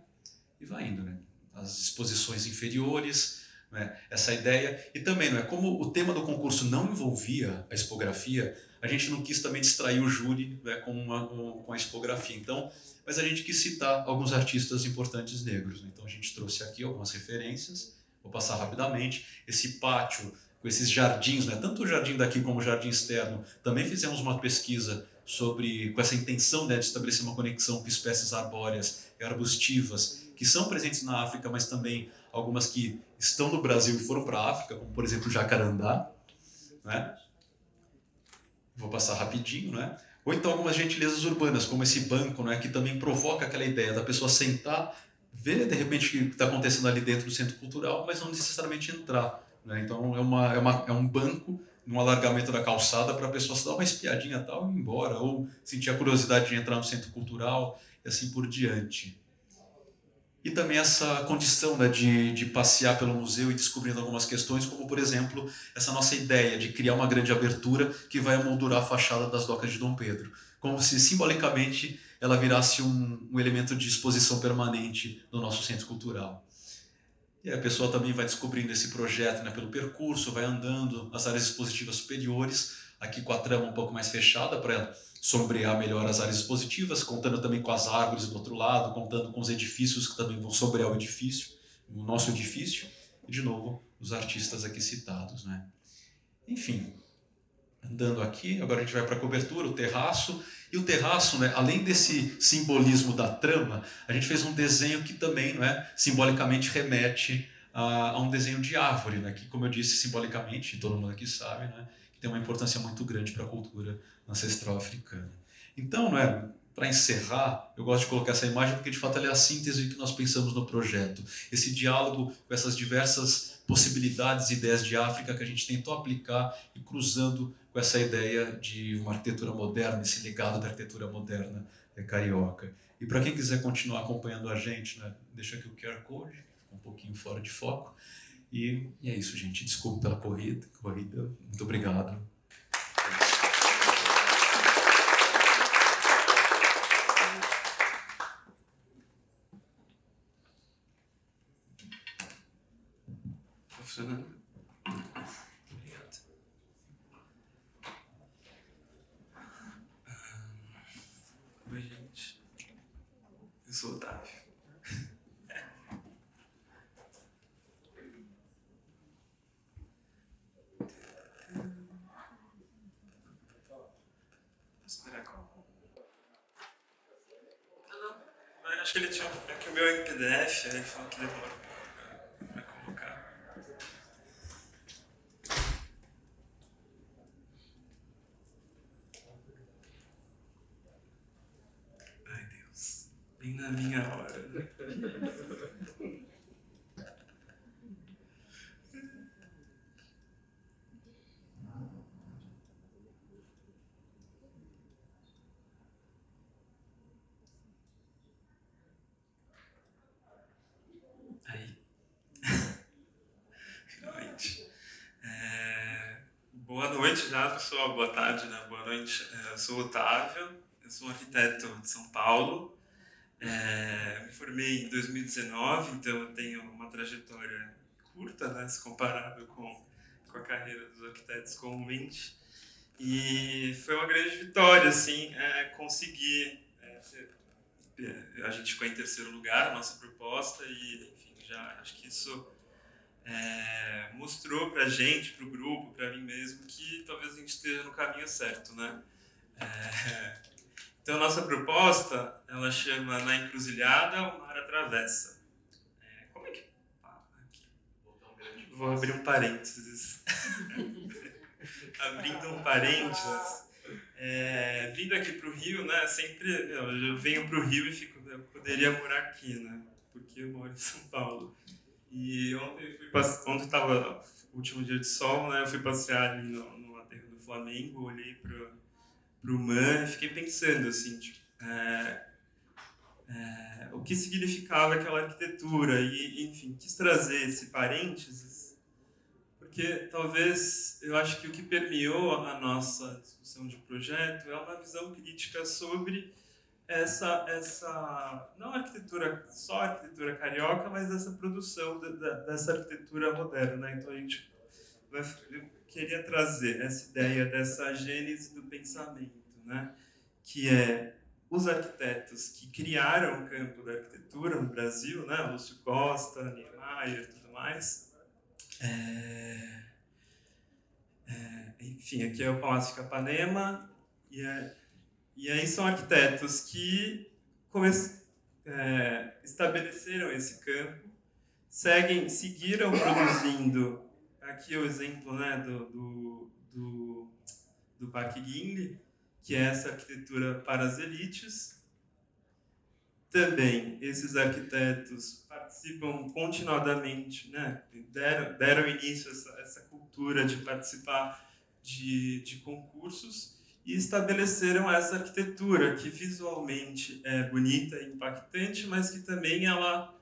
[SPEAKER 2] e vai indo, né? As exposições inferiores, né? Essa ideia. E também, né? Como o tema do concurso não envolvia a expografia, a gente não quis também distrair o júri, né? com a expografia. Então, mas a gente quis citar alguns artistas importantes negros, né? Então a gente trouxe aqui algumas referências. Vou passar rapidamente. Esse pátio com esses jardins, né? Tanto o jardim daqui como o jardim externo, também fizemos uma pesquisa com essa intenção, né, de estabelecer uma conexão com espécies arbóreas e arbustivas que são presentes na África, mas também algumas que estão no Brasil e foram para a África, como por exemplo o jacarandá, né? Vou passar rapidinho, né? Ou então algumas gentilezas urbanas, como esse banco, né, que também provoca aquela ideia da pessoa sentar, ver de repente o que está acontecendo ali dentro do centro cultural, mas não necessariamente entrar, né? Então é um banco num alargamento da calçada para a pessoa se dar uma espiadinha e tal e ir embora, ou sentir a curiosidade de entrar no centro cultural e assim por diante. E também essa condição, né, de passear pelo museu e descobrindo algumas questões, como, por exemplo, essa nossa ideia de criar uma grande abertura que vai emoldurar a fachada das docas de Dom Pedro. Como se, simbolicamente, ela virasse um elemento de exposição permanente no nosso centro cultural. E a pessoa também vai descobrindo esse projeto, né, pelo percurso, vai andando as áreas expositivas superiores, aqui com a trama um pouco mais fechada para sombrear melhor as áreas expositivas, contando também com as árvores do outro lado, contando com os edifícios que também vão sombrear o edifício, o nosso edifício, e de novo os artistas aqui citados, né? Enfim, andando aqui, agora a gente vai para a cobertura, o terraço. E o terraço, né, além desse simbolismo da trama, a gente fez um desenho que também, né, simbolicamente remete a um desenho de árvore, né, que, como eu disse, simbolicamente, todo mundo aqui sabe, né, que tem uma importância muito grande para a cultura ancestral africana. Então, né, para encerrar, eu gosto de colocar essa imagem porque, de fato, ela é a síntese do que nós pensamos no projeto. Esse diálogo com essas diversas possibilidades e ideias de África que a gente tentou aplicar e cruzando com essa ideia de uma arquitetura moderna, esse legado da arquitetura moderna carioca. E para quem quiser continuar acompanhando a gente, né, deixa aqui o QR Code, um pouquinho fora de foco. E é isso, gente. Desculpe pela corrida. Muito obrigado.
[SPEAKER 3] Tá funcionando? Oi, gente. Eu sou o Otávio. Esperar qual? Não, acho que ele tinha. É que o meu é em PDF, aí ele falou que demora pra colocar. Ai, Deus. Bem na minha hora. Aí. Finalmente. Boa noite já, pessoal. Boa tarde, né? Boa noite. Eu sou o Otávio, eu sou um arquiteto de São Paulo. Me formei em 2019, então eu tenho uma trajetória curta, né, se comparado com a carreira dos arquitetos comumente. E foi uma grande vitória, assim, conseguir... a gente ficou em terceiro lugar, a nossa proposta, e, enfim, já acho que isso mostrou para a gente, para o grupo, para mim mesmo, que talvez a gente esteja no caminho certo, né? Então, nossa proposta, ela chama Na Encruzilhada, o Mar Atravessa. Como é que... aqui. Vou abrir um parênteses. Abrindo um parênteses, vindo aqui para o Rio, né, sempre eu venho para o Rio e fico, eu poderia morar aqui, né, porque eu moro em São Paulo. E ontem estava o último dia de sol, né, eu fui passear ali no aterro do Flamengo, olhei para o mar e fiquei pensando assim, tipo, o que significava aquela arquitetura e, enfim, quis trazer esse parênteses porque talvez eu acho que o que permeou a nossa discussão de projeto é uma visão crítica sobre essa não arquitetura, só a arquitetura carioca, mas essa produção dessa arquitetura moderna, né? Então eu queria trazer essa ideia dessa gênese do pensamento, né? Que é os arquitetos que criaram o campo da arquitetura no Brasil, né? Lúcio Costa, Niemeyer e tudo mais. Enfim, aqui é o Palácio de Capanema, e aí são arquitetos que estabeleceram esse campo, seguiram produzindo, aqui é o exemplo, né, do Parque Guinle, que é essa arquitetura para as elites. Também, esses arquitetos participam continuadamente, né? Deram início a essa cultura de participar de concursos e estabeleceram essa arquitetura que visualmente é bonita e impactante, mas que também ela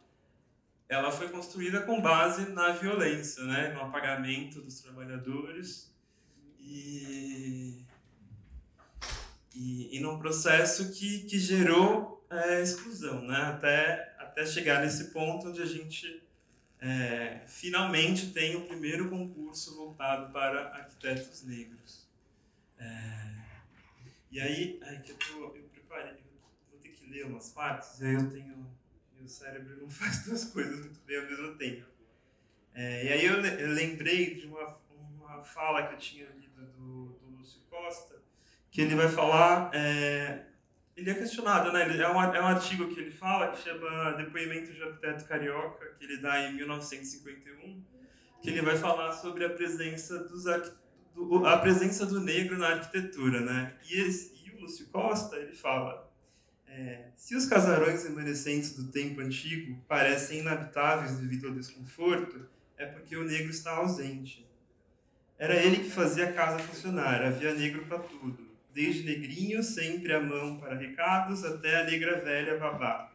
[SPEAKER 3] foi construída com base na violência, né? No apagamento dos trabalhadores e num processo que gerou exclusão, né? Até chegar nesse ponto onde a gente finalmente tem o primeiro concurso voltado para arquitetos negros. E aí que eu preparei, vou ter que ler umas partes, e aí meu cérebro não faz duas coisas muito bem ao mesmo tempo. E aí eu lembrei de uma fala que eu tinha lido do Lúcio Costa, que ele vai falar, ele é questionado, né? É um artigo que ele fala, que chama Depoimento de Arquiteto Carioca, que ele dá em 1951, que ele vai falar sobre a presença do negro na arquitetura, né? E o Lúcio Costa, ele fala, se os casarões remanescentes do tempo antigo parecem inabitáveis devido ao desconforto, é porque o negro está ausente. Era ele que fazia a casa funcionar, havia negro para tudo. Desde negrinho, sempre à mão para recados, até a negra velha babá.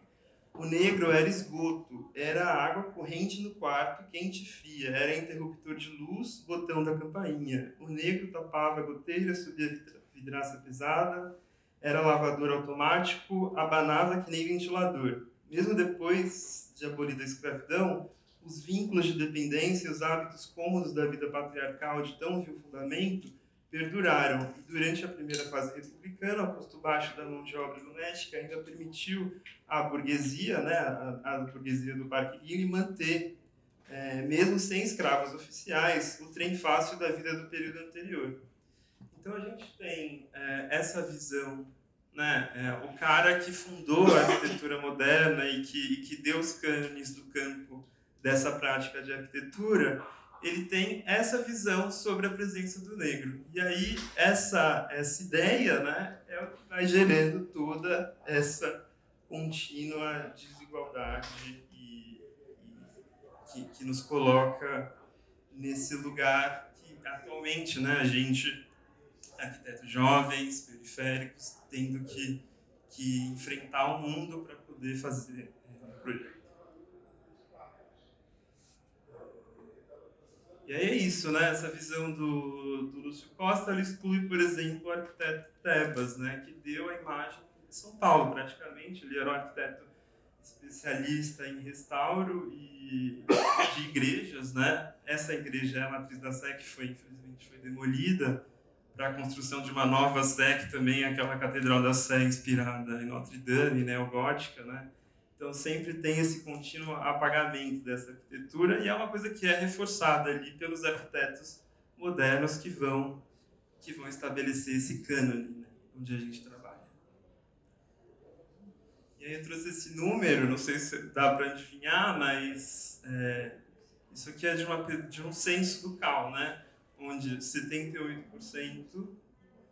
[SPEAKER 3] O negro era esgoto, era água corrente no quarto, quente e fria, era interruptor de luz, botão da campainha. O negro tapava a goteira, subia a vidraça pesada, era lavador automático, abanava que nem ventilador. Mesmo depois de abolida a escravidão, os vínculos de dependência e os hábitos cômodos da vida patriarcal de tão vil fundamento perduraram, e durante a primeira fase republicana, o custo baixo da mão de obra doméstica ainda permitiu à burguesia, né, a burguesia do Parque Guinle, manter, mesmo sem escravos oficiais, o trem fácil da vida do período anterior. Então a gente tem essa visão, né, o cara que fundou a arquitetura moderna e que deu os cânones do campo dessa prática de arquitetura, ele tem essa visão sobre a presença do negro. E aí, essa ideia, né, é o que vai gerando toda essa contínua desigualdade que nos coloca nesse lugar que, atualmente, né, a gente, arquitetos jovens, periféricos, tendo que enfrentar o mundo para poder fazer um projeto. E aí é isso, né? Essa visão do Lúcio Costa, ele exclui, por exemplo, o arquiteto Tebas, né? Que deu a imagem de São Paulo, praticamente. Ele era um arquiteto especialista em restauro e de igrejas, né? Essa igreja é a matriz da Sé, que infelizmente foi demolida para a construção de uma nova Sé, que também é aquela Catedral da Sé inspirada em Notre Dame, neogótica, né? Então, sempre tem esse contínuo apagamento dessa arquitetura, e é uma coisa que é reforçada ali pelos arquitetos modernos que vão estabelecer esse cânone, né, onde a gente trabalha. E aí eu trouxe esse número, não sei se dá para adivinhar, mas isso aqui é de um censo do CAL, né, onde 78%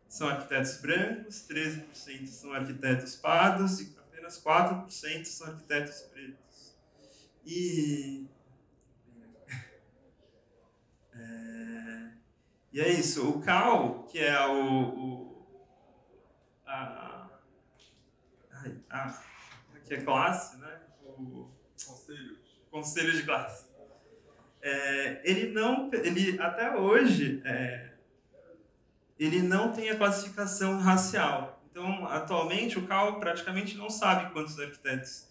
[SPEAKER 3] são arquitetos brancos, 13% são arquitetos pardos e apenas 4% são arquitetos pretos. E é isso. O CAL, que é que é classe, né? O conselho de classe. Ele até hoje ele não tem a classificação racial. Então, atualmente, o CAL praticamente não sabe quantos arquitetos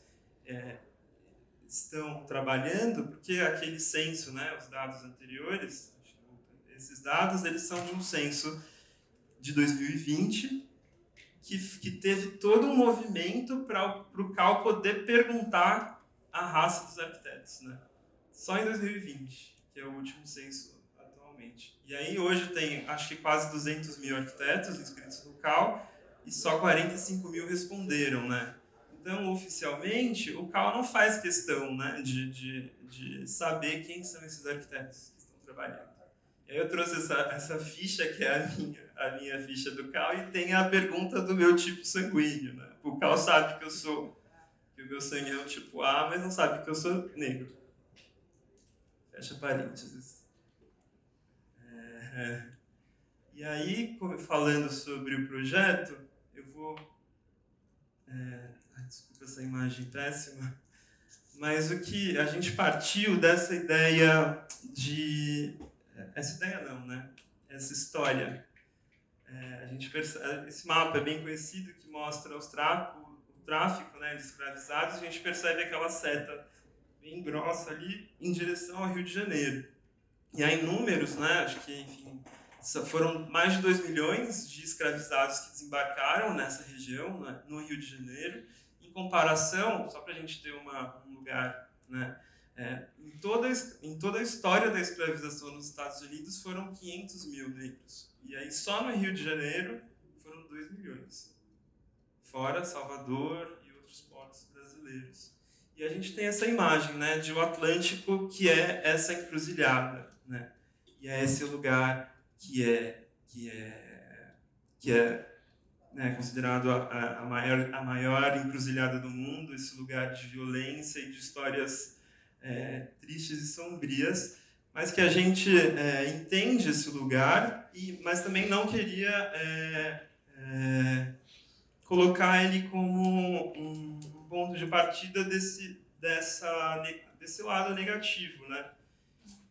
[SPEAKER 3] estão trabalhando, porque aquele censo, né, os dados anteriores, esses dados, eles são de um censo de 2020, que teve todo um movimento para o CAL poder perguntar a raça dos arquitetos, né? Só em 2020, que é o último censo atualmente. E aí hoje tem, acho que quase 200 mil arquitetos inscritos no CAL, e só 45 mil responderam, né? Então, oficialmente, o CAL não faz questão, né, de saber quem são esses arquitetos que estão trabalhando. E aí eu trouxe essa ficha, que é a minha ficha do CAL, e tem a pergunta do meu tipo sanguíneo, né? O CAL sabe que o meu sangue é o tipo A, mas não sabe que eu sou negro. Fecha parênteses. E aí, falando sobre o projeto, eu vou... desculpa essa imagem péssima, mas o que a gente partiu dessa ideia de... Essa ideia não, né? Essa história. A gente percebe, esse mapa é bem conhecido, que mostra o tráfico, né, de escravizados, e a gente percebe aquela seta bem grossa ali em direção ao Rio de Janeiro. E aí, em números, né, acho que, enfim, foram mais de 2 milhões de escravizados que desembarcaram nessa região, né, no Rio de Janeiro. Em comparação, só para a gente ter um lugar, né, em toda a história da escravização nos Estados Unidos foram 500 mil negros. E aí, só no Rio de Janeiro, foram 2 milhões. Fora Salvador e outros portos brasileiros. E a gente tem essa imagem, né, de o Atlântico, que é essa encruzilhada, né? E é esse lugar que é né, considerado a maior encruzilhada do mundo, esse lugar de violência e de histórias tristes e sombrias, mas que a gente entende esse lugar, mas também não queria colocar ele como um ponto de partida desse lado negativo, né?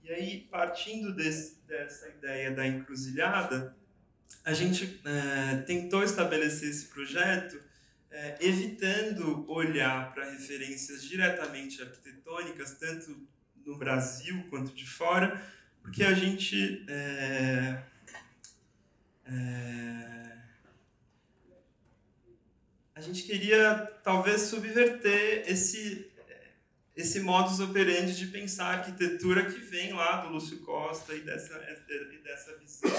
[SPEAKER 3] E aí, partindo dessa ideia da encruzilhada, a gente tentou estabelecer esse projeto evitando olhar para referências diretamente arquitetônicas, tanto no Brasil quanto de fora, porque a gente queria talvez subverter esse modus operandi de pensar a arquitetura que vem lá do Lúcio Costa e dessa visão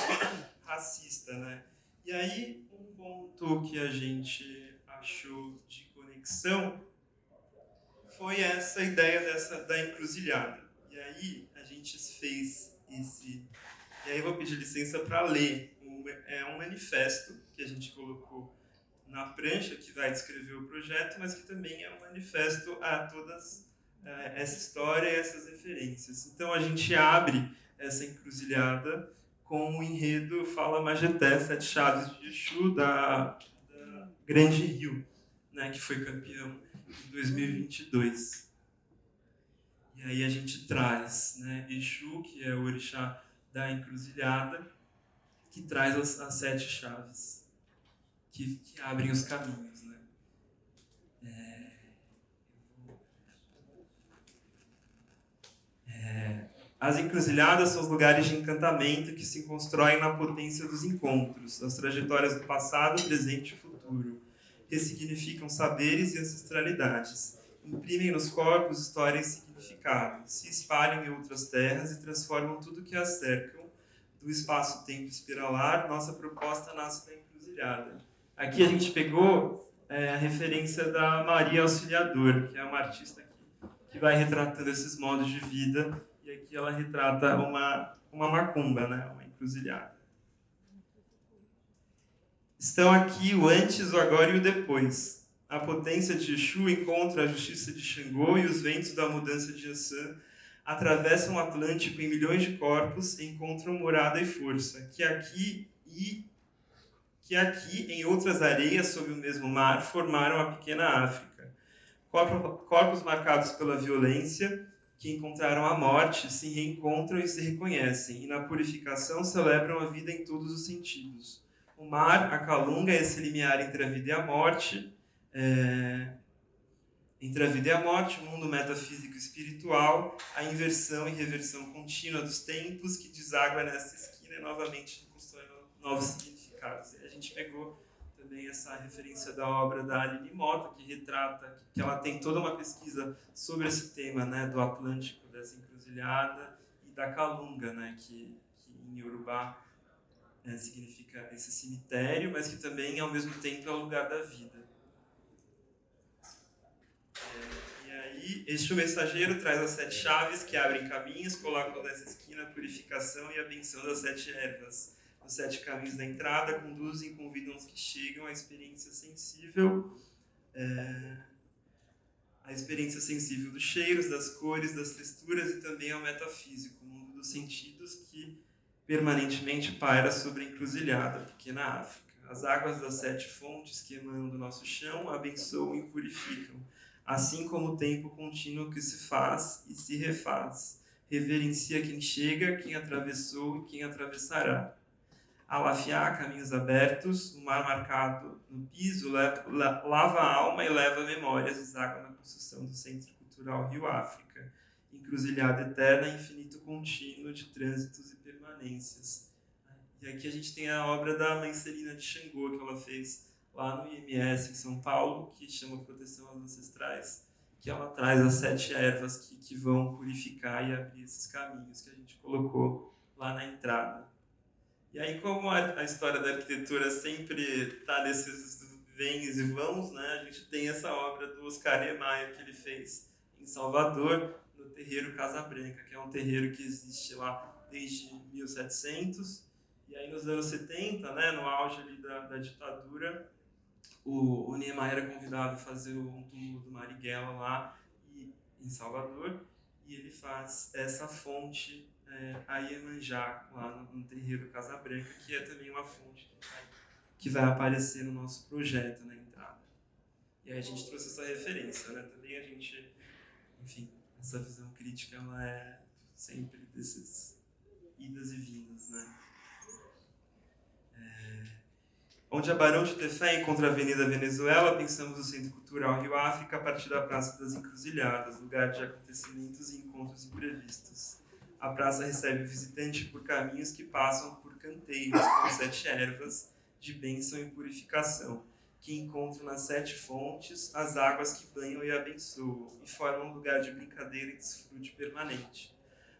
[SPEAKER 3] racista, né? E aí, um ponto que a gente achou de conexão foi essa ideia da encruzilhada. E aí, a gente fez esse... E aí, eu vou pedir licença para ler. É um manifesto que a gente colocou na prancha, que vai descrever o projeto, mas que também é um manifesto a todas essa história e essas referências. Então, a gente abre essa encruzilhada com o enredo Fala Majeté, 7 Chaves de Exu, da Grande Rio, né, que foi campeão em 2022. E aí a gente traz, né, Exu, que é o orixá da encruzilhada, que traz as 7 chaves que abrem os caminhos, né? As encruzilhadas são os lugares de encantamento que se constroem na potência dos encontros, as trajetórias do passado, presente e futuro, ressignificam saberes e ancestralidades, imprimem nos corpos história e significado, se espalham em outras terras e transformam tudo que as cercam. Do espaço-tempo espiralar, nossa proposta nasce da encruzilhada. Aqui a gente pegou a referência da Maria Auxiliador, que é uma artista que vai retratando esses modos de vida, e aqui ela retrata uma macumba, né? Uma encruzilhada. Estão aqui o antes, o agora e o depois. A potência de Exu encontra a justiça de Xangô e os ventos da mudança de Yansan atravessam o Atlântico em milhões de corpos e encontram morada e força, que aqui, em outras areias sob o mesmo mar, formaram a pequena África. Corpos marcados pela violência, que encontraram a morte, se reencontram e se reconhecem, e na purificação celebram a vida em todos os sentidos. O mar, a calunga, esse limiar entre a vida e a morte, o mundo metafísico e espiritual, a inversão e reversão contínua dos tempos que deságua nessa esquina e novamente constrói novos significados. E a gente pegou também essa referência da obra da Aline Mota, que retrata, que ela tem toda uma pesquisa sobre esse tema, né, do Atlântico, dessa encruzilhada, e da calunga, né, que em Yorubá significa esse cemitério, mas que também, ao mesmo tempo, é o lugar da vida. E aí, este mensageiro traz as 7 chaves que abrem caminhos, colocam nessa esquina a purificação e a benção das 7 ervas. Os 7 caminhos da entrada conduzem e convidam os que chegam à experiência sensível, dos cheiros, das cores, das texturas e também ao metafísico, o mundo dos sentidos que permanentemente paira sobre a encruzilhada, pequena África. As águas das 7 fontes que emanam do nosso chão abençoam e purificam, assim como o tempo contínuo que se faz e se refaz. Reverencia quem chega, quem atravessou e quem atravessará. Alafiá, caminhos abertos, o mar marcado no piso lava a alma e leva memórias, deságua na construção do Centro Cultural Rio África. Encruzilhada eterna, infinito contínuo de trânsitos e permanências. E aqui a gente tem a obra da Mãe Celina de Xangô, que ela fez lá no IMS em São Paulo, que chama Proteção aos Ancestrais, que ela traz as 7 ervas que vão purificar e abrir esses caminhos que a gente colocou lá na entrada. E aí, como a história da arquitetura sempre está nesses vens e vãos, né, a gente tem essa obra do Oscar Niemeyer que ele fez em Salvador, no terreiro Casa Branca, que é um terreiro que existe lá desde 1700. E aí, nos anos 70, né, no auge ali da ditadura, o Niemeyer é convidado a fazer um túmulo do Marighella lá em Salvador, e ele faz essa fonte a Iemanjá, lá no terreiro Casa Branca, que é também uma fonte que vai aparecer no nosso projeto na entrada. E aí a gente trouxe essa referência, né? Também a gente, enfim, essa visão crítica, ela é sempre desses idas e vindas, né? Onde a Barão de Tefé encontra a Avenida Venezuela, pensamos o Centro Cultural Rio África a partir da Praça das Encruzilhadas, lugar de acontecimentos e encontros imprevistos. A praça recebe o visitante por caminhos que passam por canteiros com 7 ervas de bênção e purificação, que encontram nas 7 fontes as águas que banham e abençoam, e formam um lugar de brincadeira e desfrute permanente.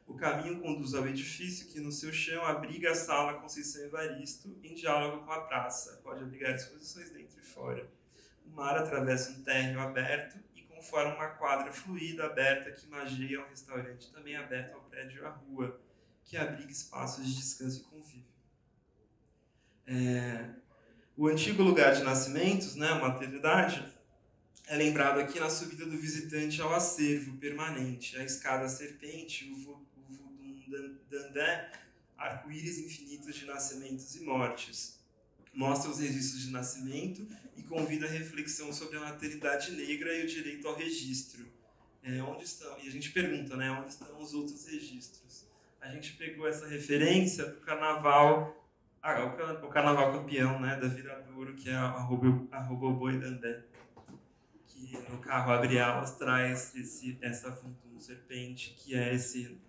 [SPEAKER 3] O caminho conduz ao edifício que no seu chão abriga a Sala Conceição Evaristo, em diálogo com a praça. Pode abrigar exposições dentro e fora. O mar atravessa um térreo aberto e conforma uma quadra fluida aberta que magia um restaurante também aberto ao prédio e à rua, que abriga espaços de descanso e convívio. O antigo lugar de nascimentos, né, a maternidade, é lembrado aqui na subida do visitante ao acervo permanente, a escada serpente, o Dandé, arco-íris infinitos de nascimentos e mortes. Mostra os registros de nascimento e convida a reflexão sobre a maternidade negra e o direito ao registro. Onde estão? E a gente pergunta, né, onde estão os outros registros? A gente pegou essa referência do carnaval, o carnaval campeão, né, da Viradouro, que é a Roboboi Dandé, que no carro abre alas traz essa fundum serpente, que é esse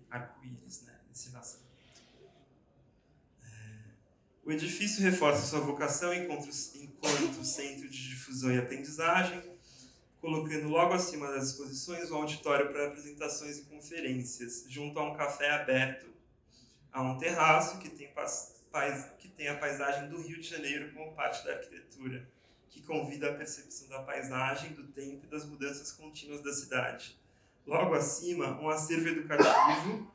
[SPEAKER 3] arco-íris, né, esse nascimento. O edifício reforça sua vocação enquanto centro de difusão e aprendizagem, colocando logo acima das exposições um auditório para apresentações e conferências, junto a um café aberto, a um terraço que tem a paisagem do Rio de Janeiro como parte da arquitetura, que convida à percepção da paisagem, do tempo e das mudanças contínuas da cidade. Logo acima, um acervo educativo,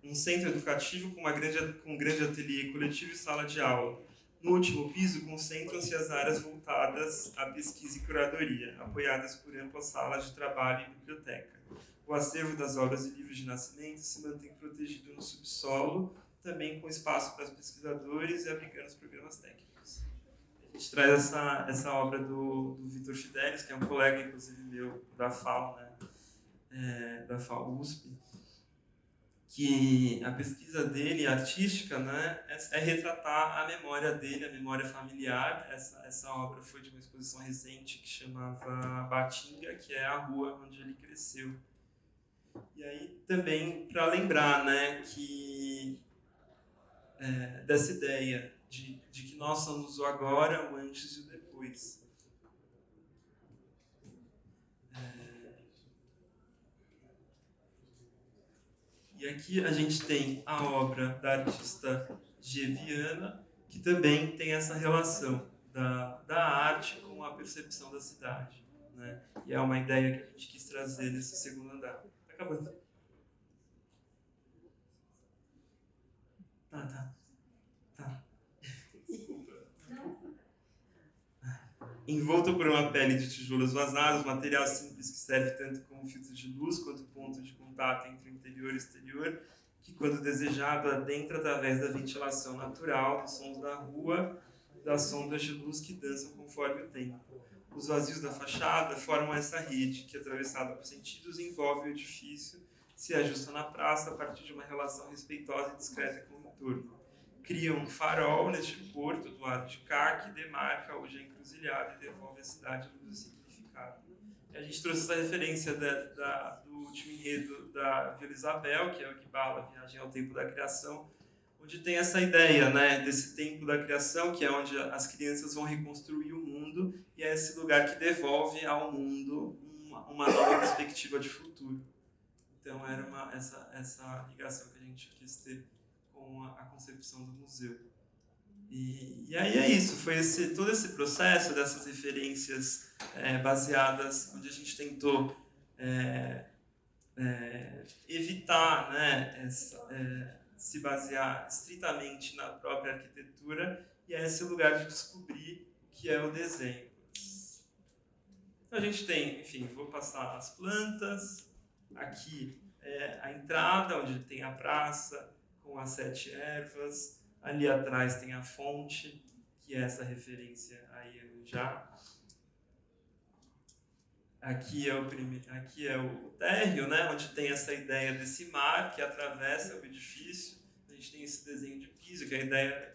[SPEAKER 3] um centro educativo com um grande ateliê coletivo e sala de aula. No último piso, concentram-se as áreas voltadas à pesquisa e curadoria, apoiadas por amplas salas de trabalho e biblioteca. O acervo das obras e livros de Nascimento se mantém protegido no subsolo, também com espaço para os pesquisadores e abrigando os programas técnicos. A gente traz essa obra do Vitor Fidelis, que é um colega, inclusive, meu, da FAO, né? Da FAO USP, que a pesquisa dele, artística, né, é retratar a memória dele, a memória familiar. Essa obra foi de uma exposição recente que chamava Batinga, que é a rua onde ele cresceu. E aí também para lembrar, né, que dessa ideia de que nós somos o agora, o antes e o depois. E aqui a gente tem a obra da artista G. Viana, que também tem essa relação da arte com a percepção da cidade, né? E é uma ideia que a gente quis trazer nesse segundo andar. Tá acabando. Tá. Envolto por uma pele de tijolos vazados, material simples que serve tanto como filtro de luz quanto ponto de contato entre o interior e o exterior, que, quando desejado, adentra através da ventilação natural, dos sons da rua, das sombras de luz que dançam conforme o tempo. Os vazios da fachada formam essa rede que, atravessada por sentidos, envolve o edifício, se ajusta na praça a partir de uma relação respeitosa e discreta com o entorno. Cria um farol neste porto do lado de cá que demarca hoje a encruzilhada e devolve à cidade luz e significado. E a gente trouxe essa referência do último enredo da Vila Isabel, que é o Guibala, Viagem ao Tempo da Criação, onde tem essa ideia, né, desse tempo da criação, que é onde as crianças vão reconstruir o mundo, e é esse lugar que devolve ao mundo uma nova perspectiva de futuro. Então era essa ligação que a gente quis ter com a concepção do museu. E aí é isso, foi todo esse processo dessas referências baseadas, onde a gente tentou evitar, né, se basear estritamente na própria arquitetura, e é esse lugar de descobrir o que é o desenho. Então a gente tem, enfim, vou passar as plantas, aqui é a entrada, onde tem a praça, com as 7 ervas. Ali atrás tem a fonte, que é essa referência a Iemanjá. Aqui é o térreo, né, onde tem essa ideia desse mar que atravessa o edifício. A gente tem esse desenho de piso, que a ideia é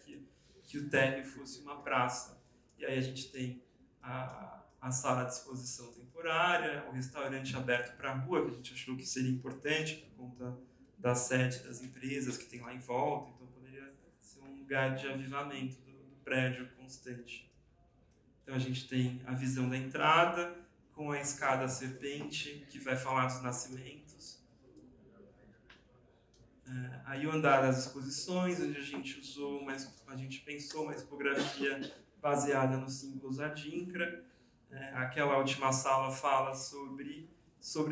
[SPEAKER 3] que o térreo fosse uma praça. E aí a gente tem a sala de exposição temporária, o restaurante aberto para a rua, que a gente achou que seria importante por conta da sede das empresas que tem lá em volta, então poderia ser um lugar de avivamento do prédio constante. Então a gente tem a visão da entrada, com a escada serpente, que vai falar dos nascimentos. Aí o andar das exposições, onde a gente pensou uma expografia baseada nos símbolos Adinkra. Aquela última sala fala sobre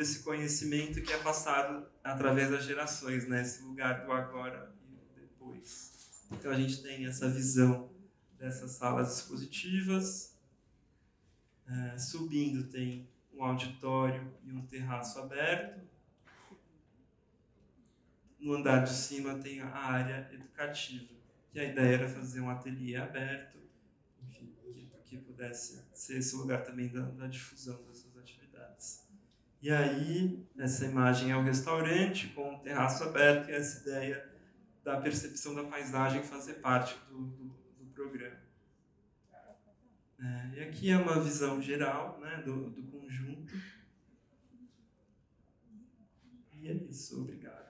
[SPEAKER 3] esse conhecimento que é passado através das gerações, né? Esse lugar do agora e do depois. Então a gente tem essa visão dessas salas expositivas. Subindo tem um auditório e um terraço aberto. No andar de cima tem a área educativa, que a ideia era fazer um ateliê aberto, enfim, que pudesse ser esse lugar também da difusão dessas atividades. E aí, essa imagem é o restaurante com um terraço aberto, e essa ideia da percepção da paisagem fazer parte do programa. E aqui é uma visão geral, né, do conjunto. E é isso, obrigado.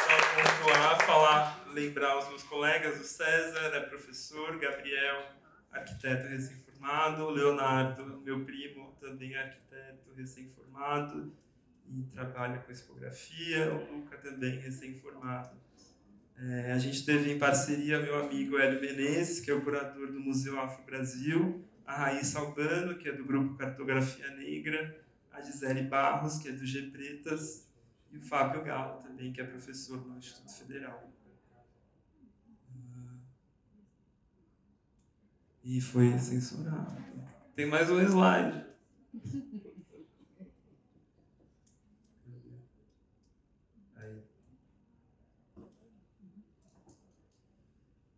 [SPEAKER 3] Só pontuar, falar só lembrar os meus colegas, o César é professor, Gabriel, arquiteto recém-formado, o Leonardo, meu primo, também é arquiteto recém-formado e trabalha com expografia, o Luca também recém-formado. A gente teve em parceria meu amigo Hélio Menezes, que é o curador do Museu Afro Brasil, a Raíssa Albano, que é do grupo Cartografia Negra, a Gisele Barros, que é do G Pretas, e o Fábio Galo também, que é professor no Instituto Federal. E foi censurado. Tem mais um slide. Aí.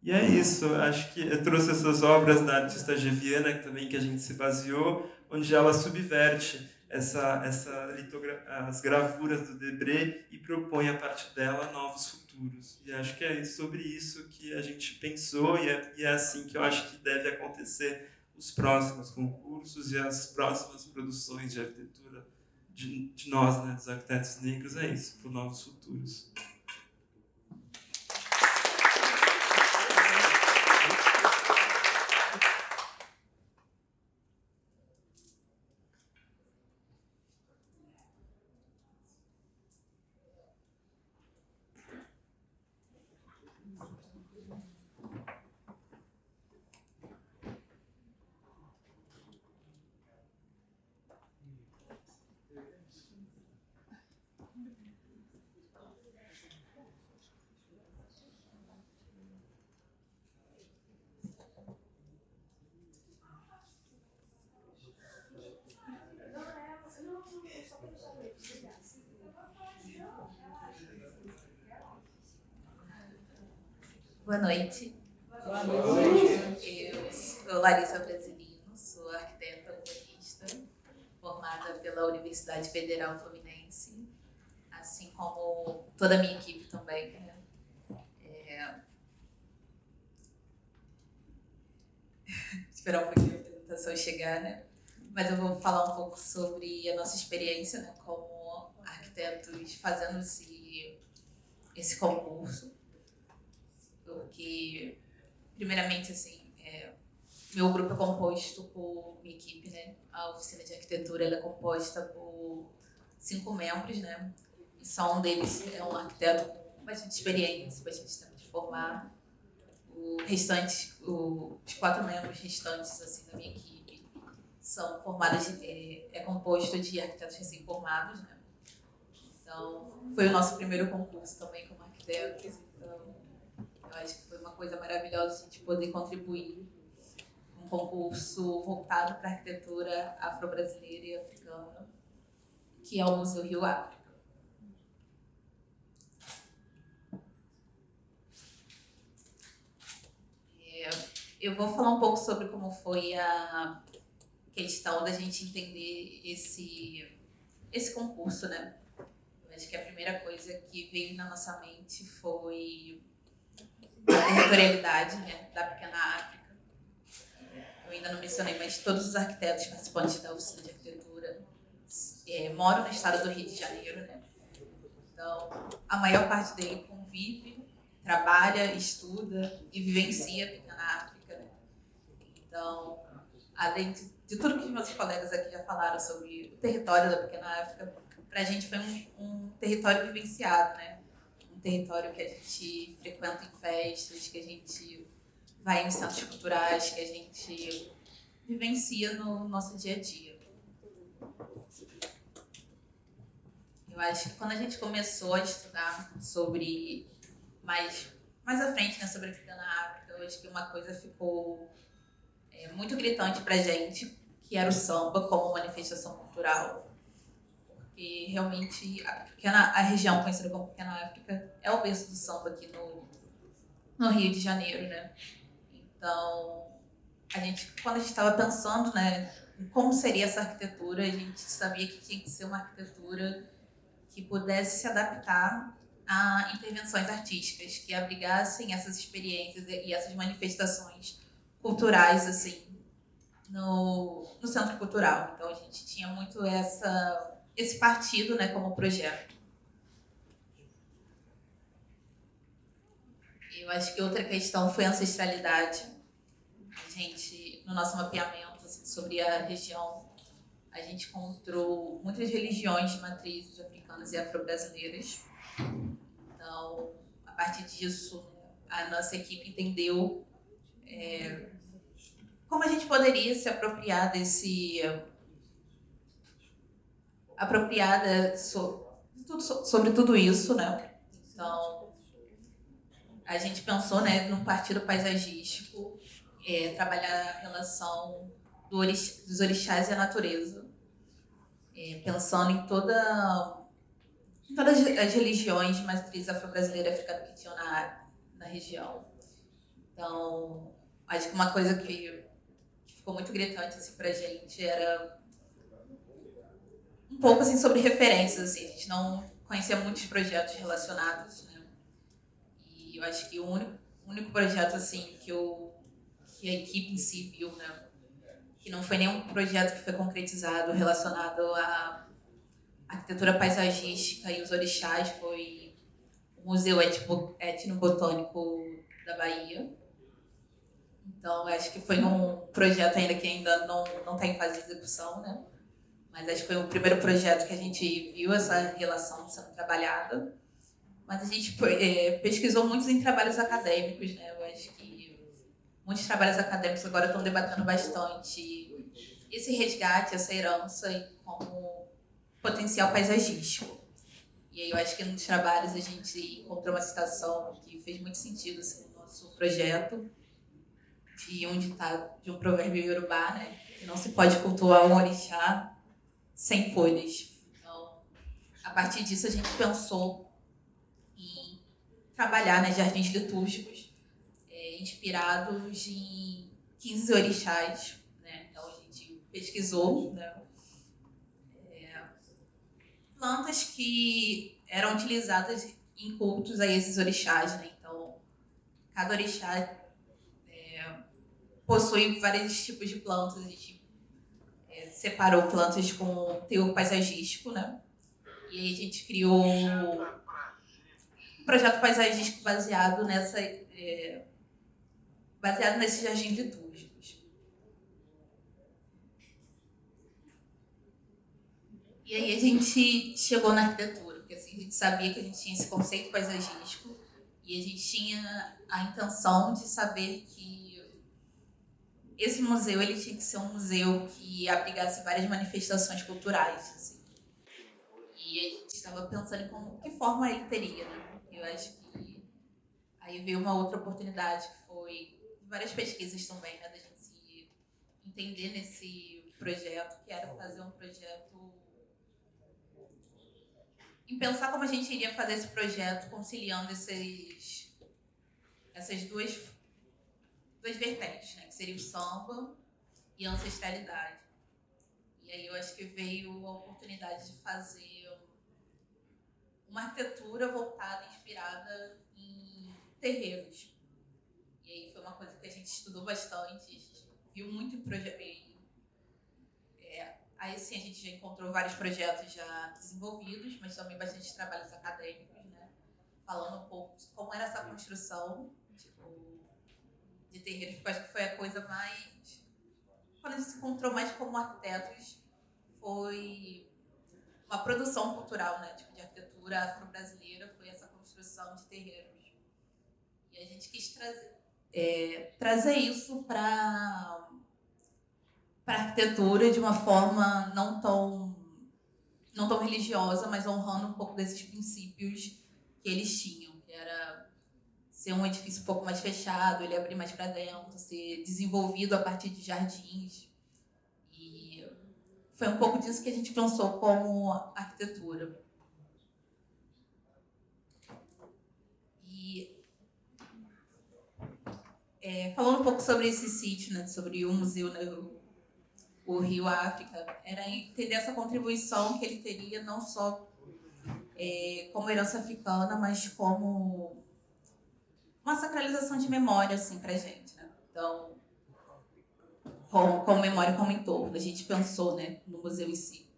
[SPEAKER 3] E é isso. Acho que eu trouxe essas obras da artista Geviana, que a gente se baseou, onde ela subverte as gravuras do Debré e propõe a partir dela novos futuros. E acho que é sobre isso que a gente pensou e é assim que eu acho que deve acontecer os próximos concursos e as próximas produções de arquitetura de nós, né, dos arquitetos negros, é isso, por novos futuros.
[SPEAKER 4] Boa noite. Boa noite. Eu sou Larissa Brasilino, sou arquiteta urbanista, formada pela Universidade Federal Fluminense, assim como toda a minha equipe também, né? Esperar um pouquinho a apresentação chegar, né? Mas eu vou falar um pouco sobre a nossa experiência, né, como arquitetos fazendo esse concurso. Porque, primeiramente, assim, meu grupo é composto por minha equipe, né? A oficina de arquitetura ela é composta por 5 membros, né? E só um deles é um arquiteto com bastante experiência, bastante tempo de formado. Os 4 membros restantes, assim, da minha equipe são formados, é composto de arquitetos recém-formados, né? Então, foi o nosso primeiro concurso também como arquitetos, então eu acho que foi uma coisa maravilhosa a gente poder contribuir um concurso voltado para a arquitetura afro-brasileira e africana, que é o Museu Rio África. Eu vou falar um pouco sobre como foi a questão da gente entender esse concurso, né? Eu acho que a primeira coisa que veio na nossa mente foi a territorialidade, né, da pequena África. Eu ainda não mencionei, mas todos os arquitetos participantes da oficina de arquitetura moram no estado do Rio de Janeiro, né? Então, a maior parte dele convive, trabalha, estuda e vivencia a pequena África, né? Então, além de tudo que os meus colegas aqui já falaram sobre o território da pequena África, para a gente foi um território vivenciado, né? Um território que a gente frequenta em festas, que a gente vai em centros culturais, que a gente vivencia no nosso dia a dia. Eu acho que quando a gente começou a estudar sobre mais à frente, né, sobre a pequena África, eu acho que uma coisa ficou muito gritante pra gente, que era o samba como manifestação cultural. Porque realmente a região conhecida como Pequena África é o berço do samba aqui no Rio de Janeiro, né? Então, quando a gente estava pensando, né, em como seria essa arquitetura, a gente sabia que tinha que ser uma arquitetura que pudesse se adaptar a intervenções artísticas, que abrigassem essas experiências e essas manifestações culturais, assim, no centro cultural. Então, a gente tinha muito esse partido, né, como projeto. Eu acho que outra questão foi a ancestralidade. A gente, no nosso mapeamento assim, sobre a região, a gente encontrou muitas religiões de matrizes africanas e afro-brasileiras. Então, a partir disso, a nossa equipe entendeu como a gente poderia se apropriar sobre tudo isso, né? Então, a gente pensou, né, num partido paisagístico, trabalhar a relação dos orixás e a natureza, pensando em todas as religiões de matriz afro-brasileira e africana que tinham na região. Então, acho que uma coisa que ficou muito gritante assim, pra gente era um pouco assim, sobre referências. Assim. A gente não conhecia muitos projetos relacionados, né? E eu acho que o único projeto assim, que a equipe em si viu, né? Que não foi nenhum projeto que foi concretizado relacionado à arquitetura paisagística e os orixás, foi o Museu Etnobotânico da Bahia. Então, acho que foi um projeto ainda que ainda não está em fase de execução, né? Mas acho que foi o primeiro projeto que a gente viu essa relação sendo trabalhada. Mas a gente pesquisou muitos em trabalhos acadêmicos, né? Eu acho que muitos trabalhos acadêmicos agora estão debatendo bastante esse resgate, essa herança como potencial paisagístico. E aí eu acho que nos trabalhos a gente encontrou uma citação que fez muito sentido assim, no nosso projeto, de um ditado, de um provérbio iorubá, né? Que não se pode cultuar um orixá sem folhas. Então, a partir disso a gente pensou em trabalhar nas jardins litúrgicos, inspirados em 15 orixás, né? Então a gente pesquisou, né? Plantas que eram utilizadas em cultos a esses orixás, né? Então, cada orixá possui vários tipos de plantas. A gente separou plantas com teor paisagístico, né? E aí a gente criou um projeto paisagístico baseado nesses jardins litúrgicos. E aí a gente chegou na arquitetura, porque assim, a gente sabia que a gente tinha esse conceito paisagístico e a gente tinha a intenção de saber que esse museu ele tinha que ser um museu que abrigasse várias manifestações culturais. Assim. E a gente estava pensando em que forma ele teria. Né? Eu acho que aí veio uma outra oportunidade, que foi várias pesquisas também, né, da gente entender nesse projeto, que era fazer um projeto em pensar como a gente iria fazer esse projeto conciliando essas duas vertentes, né? Que seria o samba e a ancestralidade. E aí eu acho que veio a oportunidade de fazer uma arquitetura voltada, inspirada em terreiros. E aí foi uma coisa que a gente estudou bastante, a gente viu muito em projetos. Aí sim a gente já encontrou vários projetos já desenvolvidos, mas também bastante trabalhos acadêmicos, né? Falando um pouco de como era essa construção, de terreiros, porque eu acho que foi a coisa mais... Quando a gente se encontrou mais como arquitetos, foi uma produção cultural, né? De arquitetura afro-brasileira, foi essa construção de terreiros. E a gente quis trazer isso para a arquitetura de uma forma não tão religiosa, mas honrando um pouco desses princípios que eles tinham, que era ser um edifício um pouco mais fechado, ele abrir mais para dentro, ser desenvolvido a partir de jardins. E foi um pouco disso que a gente pensou como arquitetura. E falando um pouco sobre esse sítio, né, sobre o museu, né, o Rio África, era entender essa contribuição que ele teria não só como herança africana, mas como uma sacralização de memória, assim, pra gente, né? Então, com memória como entorno, a gente pensou, né, no museu em si.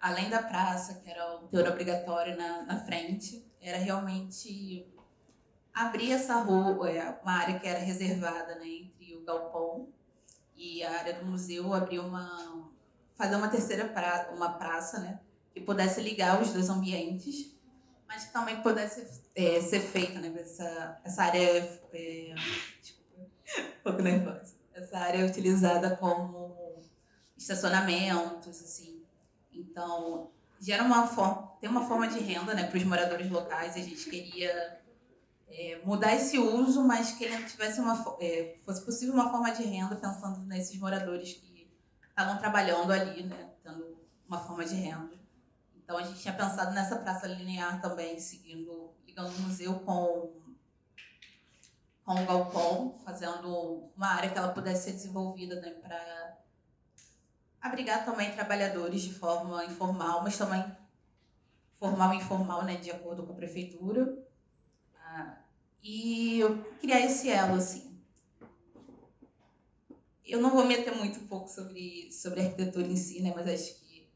[SPEAKER 4] Além da praça, que era o teor obrigatório na frente, era realmente abrir essa rua, uma área que era reservada, né, entre o galpão e a área do museu, fazer uma terceira uma praça, né, que pudesse ligar os dois ambientes, mas que também pudesse ser feita, né, essa área, desculpa, um pouco nervosa, essa área utilizada como estacionamentos, assim. Então, tem uma forma de renda, né, para os moradores locais. A gente queria mudar esse uso, mas que ele não tivesse fosse possível uma forma de renda, pensando nesses moradores que estavam trabalhando ali, né, tendo uma forma de renda. Então a gente tinha pensado nessa praça linear também, ligando o museu com o galpão, fazendo uma área que ela pudesse ser desenvolvida, né, para abrigar também trabalhadores de forma informal, mas também formal e informal, né, de acordo com a prefeitura. E criar esse elo, assim. Eu não vou meter muito um pouco sobre a arquitetura em si, né, mas acho que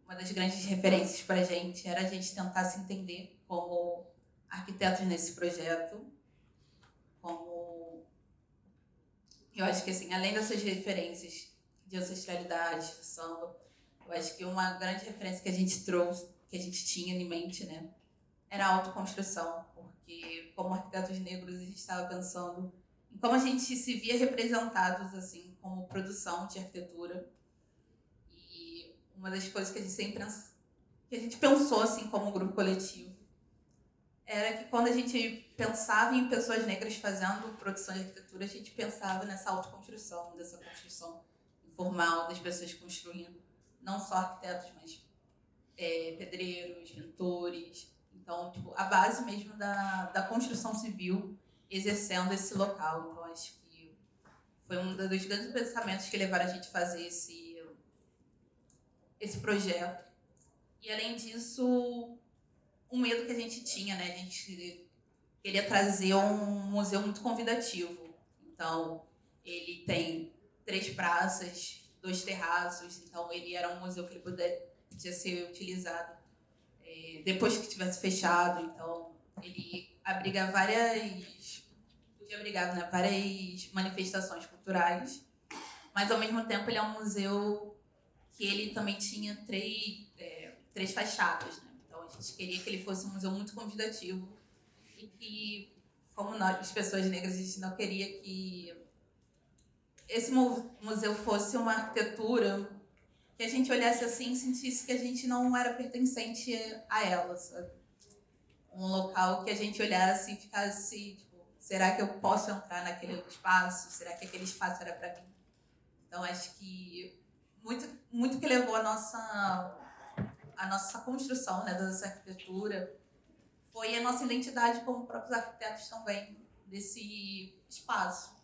[SPEAKER 4] uma das grandes referências para a gente era a gente tentar se entender como arquitetos nesse projeto, como... Eu acho que, assim, além dessas referências de ancestralidade, de samba, eu acho que uma grande referência que a gente trouxe, que a gente tinha em mente, né, era a autoconstrução, porque como arquitetos negros a gente estava pensando em como a gente se via representados, assim, como produção de arquitetura. E uma das coisas que a gente pensou, assim, como grupo coletivo, era que quando a gente pensava em pessoas negras fazendo produção de arquitetura, a gente pensava nessa autoconstrução, dessa construção informal, das pessoas construindo, não só arquitetos, mas pedreiros, pintores. Então, tipo, a base mesmo da construção civil exercendo esse local. Então, acho que foi um dos grandes pensamentos que levaram a gente a fazer esse projeto. E, além disso, um medo que a gente tinha, né? A gente queria trazer um museu muito convidativo. Então, ele tem 3 praças, 2 terraços. Então, ele era um museu que ele podia ser utilizado depois que tivesse fechado. Então, ele podia abrigar, né, várias manifestações culturais, mas, ao mesmo tempo, ele é um museu que ele também tinha 3 fachadas, né? Então, a gente queria que ele fosse um museu muito convidativo e que, como nós, as pessoas negras, a gente não queria que esse museu fosse uma arquitetura que a gente olhasse assim e sentisse que a gente não era pertencente a ela, sabe? Um local que a gente olhasse e ficasse, tipo, será que eu posso entrar naquele espaço? Será que aquele espaço era para mim? Então, acho que muito que levou a nossa construção, né, dessa arquitetura foi a nossa identidade como próprios arquitetos também desse espaço.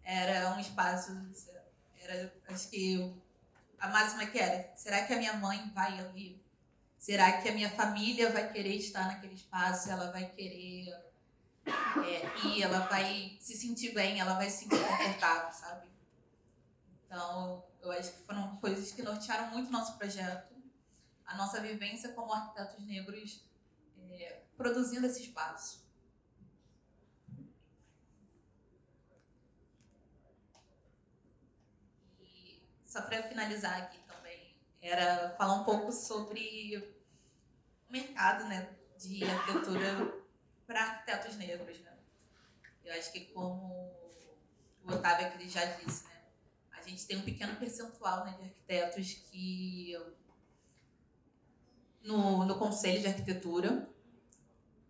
[SPEAKER 4] Era um espaço, acho que a máxima que era, será que a minha mãe vai ali? Será que a minha família vai querer estar naquele espaço? Ela vai querer ir, ela vai se sentir bem, ela vai se sentir confortável, sabe? Então, eu acho que foram coisas que nortearam muito o nosso projeto, a nossa vivência como arquitetos negros produzindo esse espaço. E só para finalizar aqui também, era falar um pouco sobre o mercado, né, de arquitetura para arquitetos negros, né? Eu acho que, como o Otávio aqui já disse, né, a gente tem um pequeno percentual, né, de arquitetos que no Conselho de Arquitetura,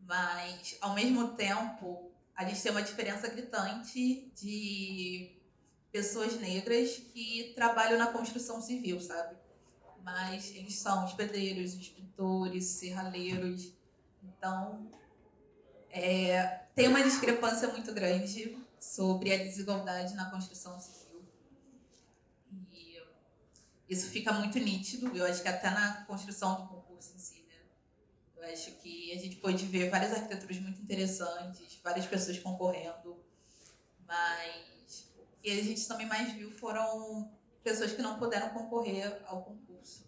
[SPEAKER 4] mas, ao mesmo tempo, a gente tem uma diferença gritante de pessoas negras que trabalham na construção civil, sabe? Mas eles são os pedreiros, os pintores, serraleiros. Então, tem uma discrepância muito grande sobre a desigualdade na construção civil. E isso fica muito nítido, eu acho que até na construção do concurso em si, né? Eu acho que a gente pôde ver várias arquiteturas muito interessantes, várias pessoas concorrendo, mas o que a gente também mais viu foram pessoas que não puderam concorrer ao concurso,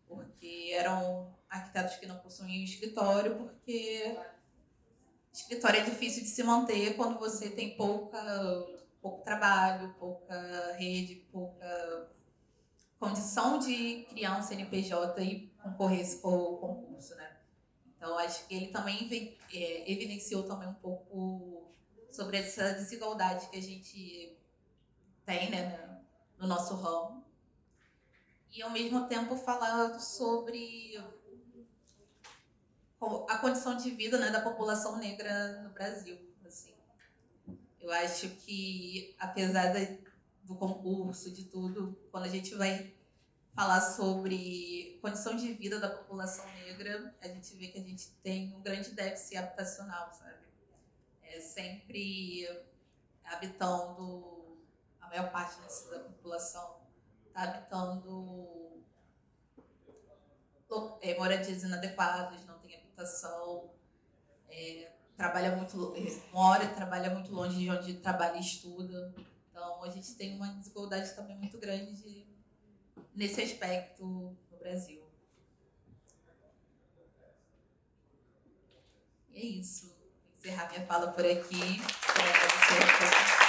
[SPEAKER 4] porque eram arquitetos que não possuíam escritório, porque escritório é difícil de se manter quando você tem pouco trabalho, pouca rede, pouca condição de criar um CNPJ e concorrer se for o concurso, né? Então, acho que ele também evidenciou também um pouco sobre essa desigualdade que a gente tem, né, no nosso ramo. E, ao mesmo tempo, falando sobre a condição de vida, né, da população negra no Brasil. Assim. Eu acho que, apesar do concurso, de tudo, quando a gente vai falar sobre condição de vida da população negra, a gente vê que a gente tem um grande déficit habitacional, sabe? Sempre habitando, a maior parte da população está habitando moradias inadequadas, não tem habitação, mora e trabalha muito longe de onde trabalha e estuda. Então, a gente tem uma desigualdade também muito grande nesse aspecto no Brasil. E é isso. Vou encerrar minha fala por aqui. Quero agradecer a todos.